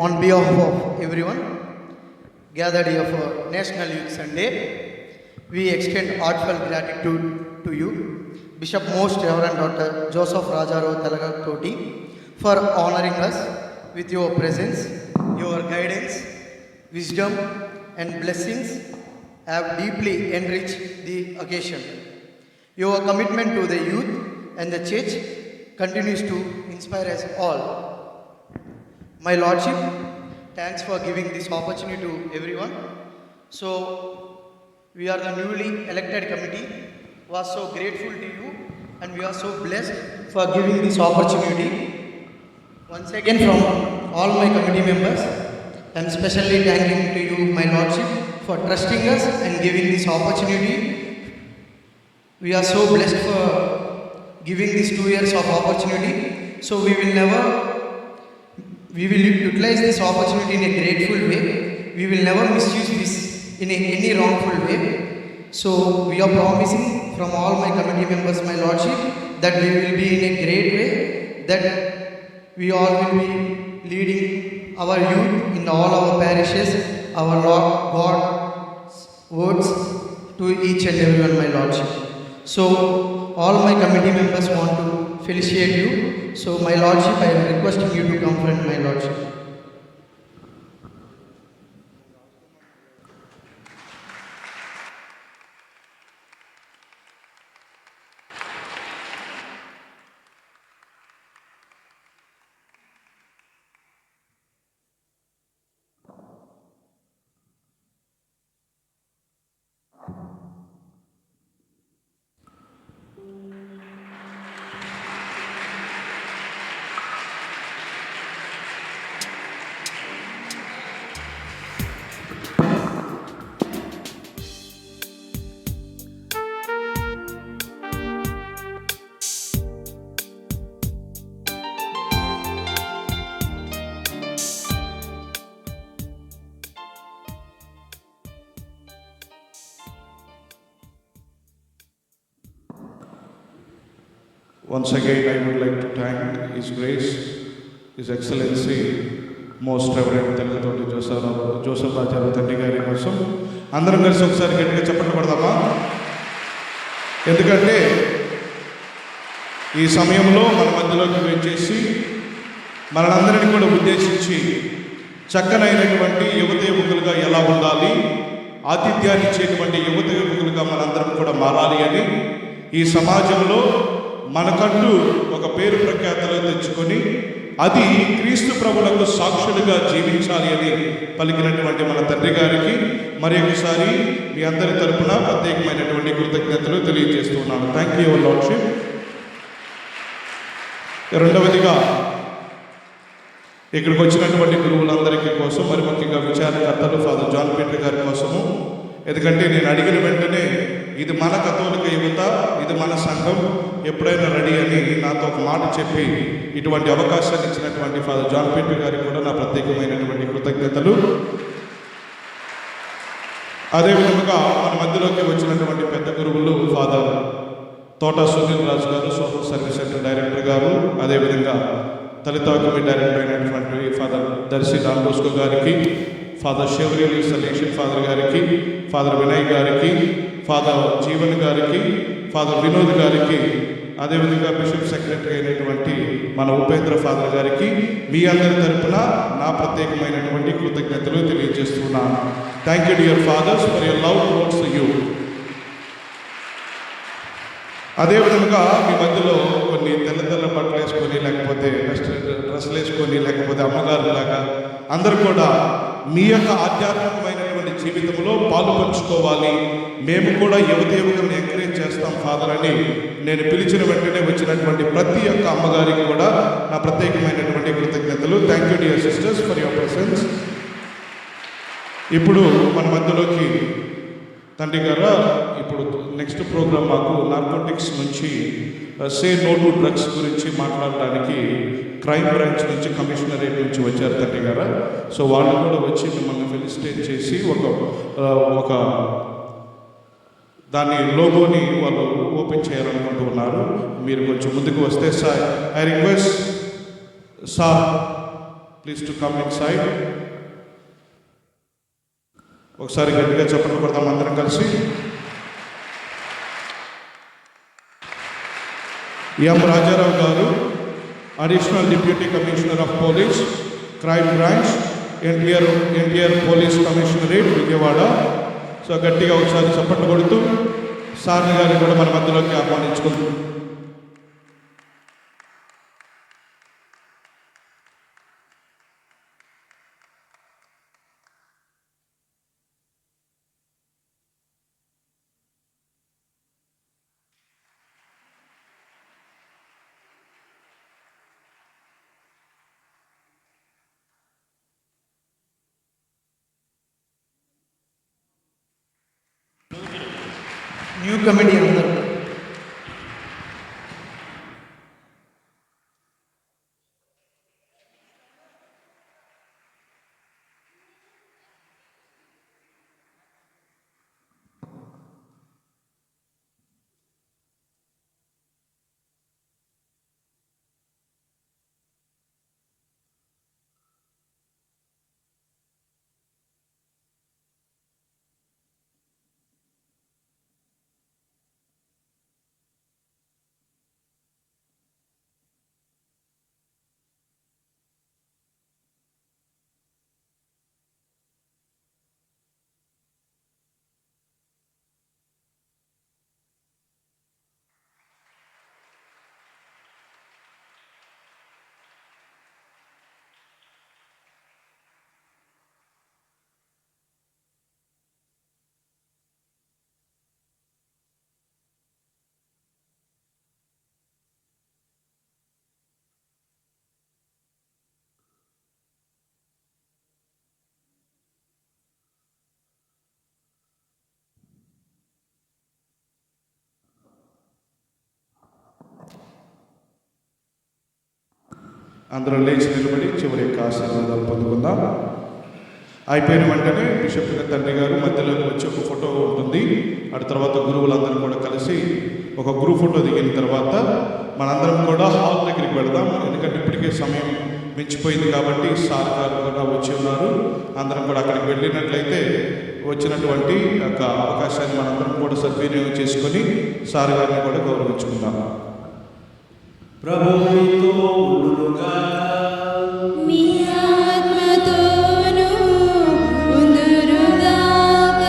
on behalf of everyone gathered here for National Youth Sunday, we extend heartfelt gratitude to you, Bishop Most Reverend Dr. Joseph Rajaro Talagakoti, for honoring us with your presence. Your guidance, wisdom and blessings have deeply enriched the occasion. Your commitment to the youth and the church continues to inspire us all. My Lordship, thanks for giving this opportunity to everyone. So, we are the newly elected committee. We are so grateful to you and we are so blessed for giving this opportunity. Once again, from all my committee members, I am specially thanking to you, my Lordship, for trusting us and giving this opportunity. We are so blessed for giving these 2 years of opportunity. So we will utilize this opportunity in a grateful way. We will never misuse this in any wrongful way. So we are promising from all my committee members, my Lordship, that we will be in a great way, that we all will be leading our youth in all our parishes, our Lord God's words to each and everyone, my Lordship. So all my committee members want to felicitate you. So my Lordship, I am requesting you to come front, my Lordship. Once again, I would like to thank His Grace, His Excellency, Most Reverend Telgatoti Joseph Rajaru తండ్రి గారి కోసం అందరం కలిసి ఒకసారి గట్టిగా చప్పట్లు కొడదామా? ఎందుకంటే ఈ సమయంలో మన మధ్యలోకి వేచేసి మనందరినీ కూడా ఉద్దేశించి చక్కనైనటువంటి యువకులుగా ఎలా ఉండాలి, ఆతిథ్యాన్ని ఇచ్చేటువంటి యువకులుగా మనందరం కూడా మారాలి అని ఈ సమాజంలో మనకంటూ ఒక పేరు ప్రఖ్యాతలు తెచ్చుకొని అది క్రీస్తు ప్రభువులకు సాక్షులుగా జీవించాలి అని పలికినటువంటి మన తండ్రి గారికి మరి ఒకసారి మీ అందరి తరపున ప్రత్యేకమైనటువంటి కృతజ్ఞతలు తెలియజేస్తున్నాను. Thank you your lordship. రెండవదిగా ఇక్కడికి వచ్చినటువంటి గురువులందరికీ కోసం మరి ముఖ్యంగా విచారణకర్తలు ఫాదర్ జాన్ పీటర్ గారి కోసము, ఎందుకంటే నేను అడిగిన వెంటనే ఇది మన కథోలిక యువత, ఇది మన సంఘం, ఎప్పుడైనా రెడీ అని నాతో ఒక మాట చెప్పి ఇటువంటి అవకాశాన్ని ఇచ్చినటువంటి ఫాదర్ జాన్ పీటర్ గారికి కూడా నా ప్రత్యేకమైనటువంటి కృతజ్ఞతలు. అదేవిధంగా మన మధ్యలోకి వచ్చినటువంటి పెద్ద గురువులు ఫాదర్ తోటా సునీల్ రాజు గారు, సోషల్ సర్వీస్ సెంటర్ డైరెక్టర్ గారు, అదేవిధంగా తలితాకమి డైరెక్టర్ అయినటువంటి ఫాదర్ దర్శి డాన్ బోస్కో గారికి, ఫాదర్ షెవరియల్ సలేషన్ ఫాదర్ గారికి, ఫాదర్ వినయ్ గారికి, ఫాదర్ జీవన్ గారికి, ఫాదర్ వినోద్ గారికి, అదేవిధంగా బిషప్ సెక్రటరీ అయినటువంటి మన ఉపేంద్ర ఫాదర్ గారికి మీ అందరి తరపున నా ప్రత్యేకమైనటువంటి కృతజ్ఞతలు తెలియజేస్తున్నాను. Thank you dear fathers for your love towards you. అదేవిధంగా మీ మధ్యలో కొన్ని తెల్ల బట్టలు వేసుకొని, లేకపోతే డ్రెస్సులు వేసుకొని, లేకపోతే అమ్మగారులాగా అందరూ కూడా మీ యొక్క ఆధ్యాత్మికమైనటువంటి జీవితంలో పాలు పంచుకోవాలి, మేము కూడా యువకులను ఎంకరేజ్ చేస్తాం ఫాదర్ అని నేను పిలిచిన వెంటనే వచ్చినటువంటి ప్రతి ఒక్క అమ్మగారికి కూడా నా ప్రత్యేకమైనటువంటి కృతజ్ఞతలు. Thank you dear sisters for your presence. ఇప్పుడు మన మధ్యలోకి తండ్రి గారు ఇప్పుడు నెక్స్ట్ ప్రోగ్రామ్ మాకు నార్కోటిక్స్ నుంచి సే నో టు డ్రగ్స్ గురించి మాట్లాడడానికి క్రైమ్ బ్రాంచ్ నుంచి కమిషనరేట్ నుంచి వచ్చారు తండ్రి గారు. సో వాళ్ళు కూడా వచ్చి మిమ్మల్ని ఫెలిసిటేట్ చేసి ఒక దాని లోగోని వాళ్ళు ఓపెన్ చేయాలనుకుంటూ ఉన్నారు. మీరు కొంచెం ముందుకు వస్తే sir, I request sir please to come in side. ఒకసారి గట్టిగా చెప్పడం కొడతాం అందరం కలిసి. ఎం రాజారావు గారు, additional deputy commissioner of police, crime branch, NTR police commissionerate Vijayawada. So గట్టిగా ఒకసారి చప్పట్లు కొడుతూ సార్ గారిని కూడా మన మధ్యలోకి ఆహ్వానించుకుంటాం. న్యూ కమిటీ అందరూ అందరూ లేచి నిలబడి చివరి యొక్క ఆశీర్వాదాలు పొందుకుందాం. అయిపోయిన వెంటనే బిషప్ తండ్రి గారు మధ్యలోకి వచ్చి ఒక ఫోటో ఉంటుంది. ఆ తర్వాత గురువులందరూ కూడా కలిసి ఒక గ్రూప్ ఫోటో దిగిన తర్వాత మనందరం కూడా హాల్ దగ్గరికి వెళదాం. ఎందుకంటే ఇప్పటికే సమయం మించిపోయింది కాబట్టి సార్ గారు కూడా వచ్చి ఉన్నారు. అందరం కూడా అక్కడికి వెళ్ళినట్లయితే వచ్చినటువంటి యొక్క అవకాశాన్ని మనందరం కూడా సద్వినియోగం చేసుకొని సార్ గారిని కూడా గౌరవించుకుందాం. ప్రభువుతో ఉండునుగాక. మీ ఆత్మతోనూ ఉందురుగాక.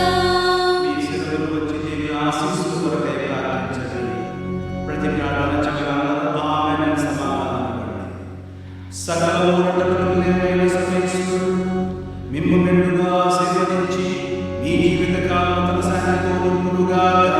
మీ శిరములు వచ్చి దేవి ఆశీస్సుల కొరకై ప్రార్థించండి. ప్రతి ప్రార్థన చక్రాలను ఆమేన్ సమాధానపడండి. సకల ఊరటలను నిలవైన సర్వేశ్వరుడు మిమ్ము మెండుగా ఆశీర్వదించి మీ జీవిత కాలం తన సన్నిధితో ఉండునుగాక.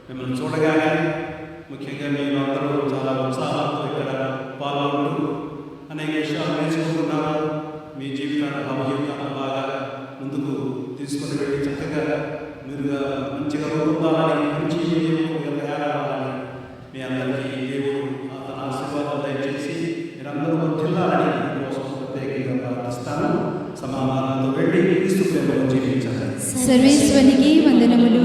మిమ్మల్ని చూడగానే ముఖ్యంగా మీరు అందరూ చాలా ఉత్సాహంతో ఇక్కడ పాల్గొంటూ అనేక విషయాలు నేర్చుకుంటున్నారు. మీ జీవితాన్ని భావజీవితాన్ని బాగా ముందుకు తీసుకుని వెళ్ళి చక్కగా మీరుగా మంచిగా పొందాలని మంచి తయారవ్వాలని మీ అందరికీ దేవుడు తన ఆశీర్వాదాలు దయచేసి మీరందరూ వర్ధిల్లాలని కోసం ప్రత్యేకంగా ప్రార్థిస్తాను. సమాధానంతో వెళ్ళి క్రీస్తు ప్రేమలో జీవించాలి. సర్వేశ్వరునికి వందనములు.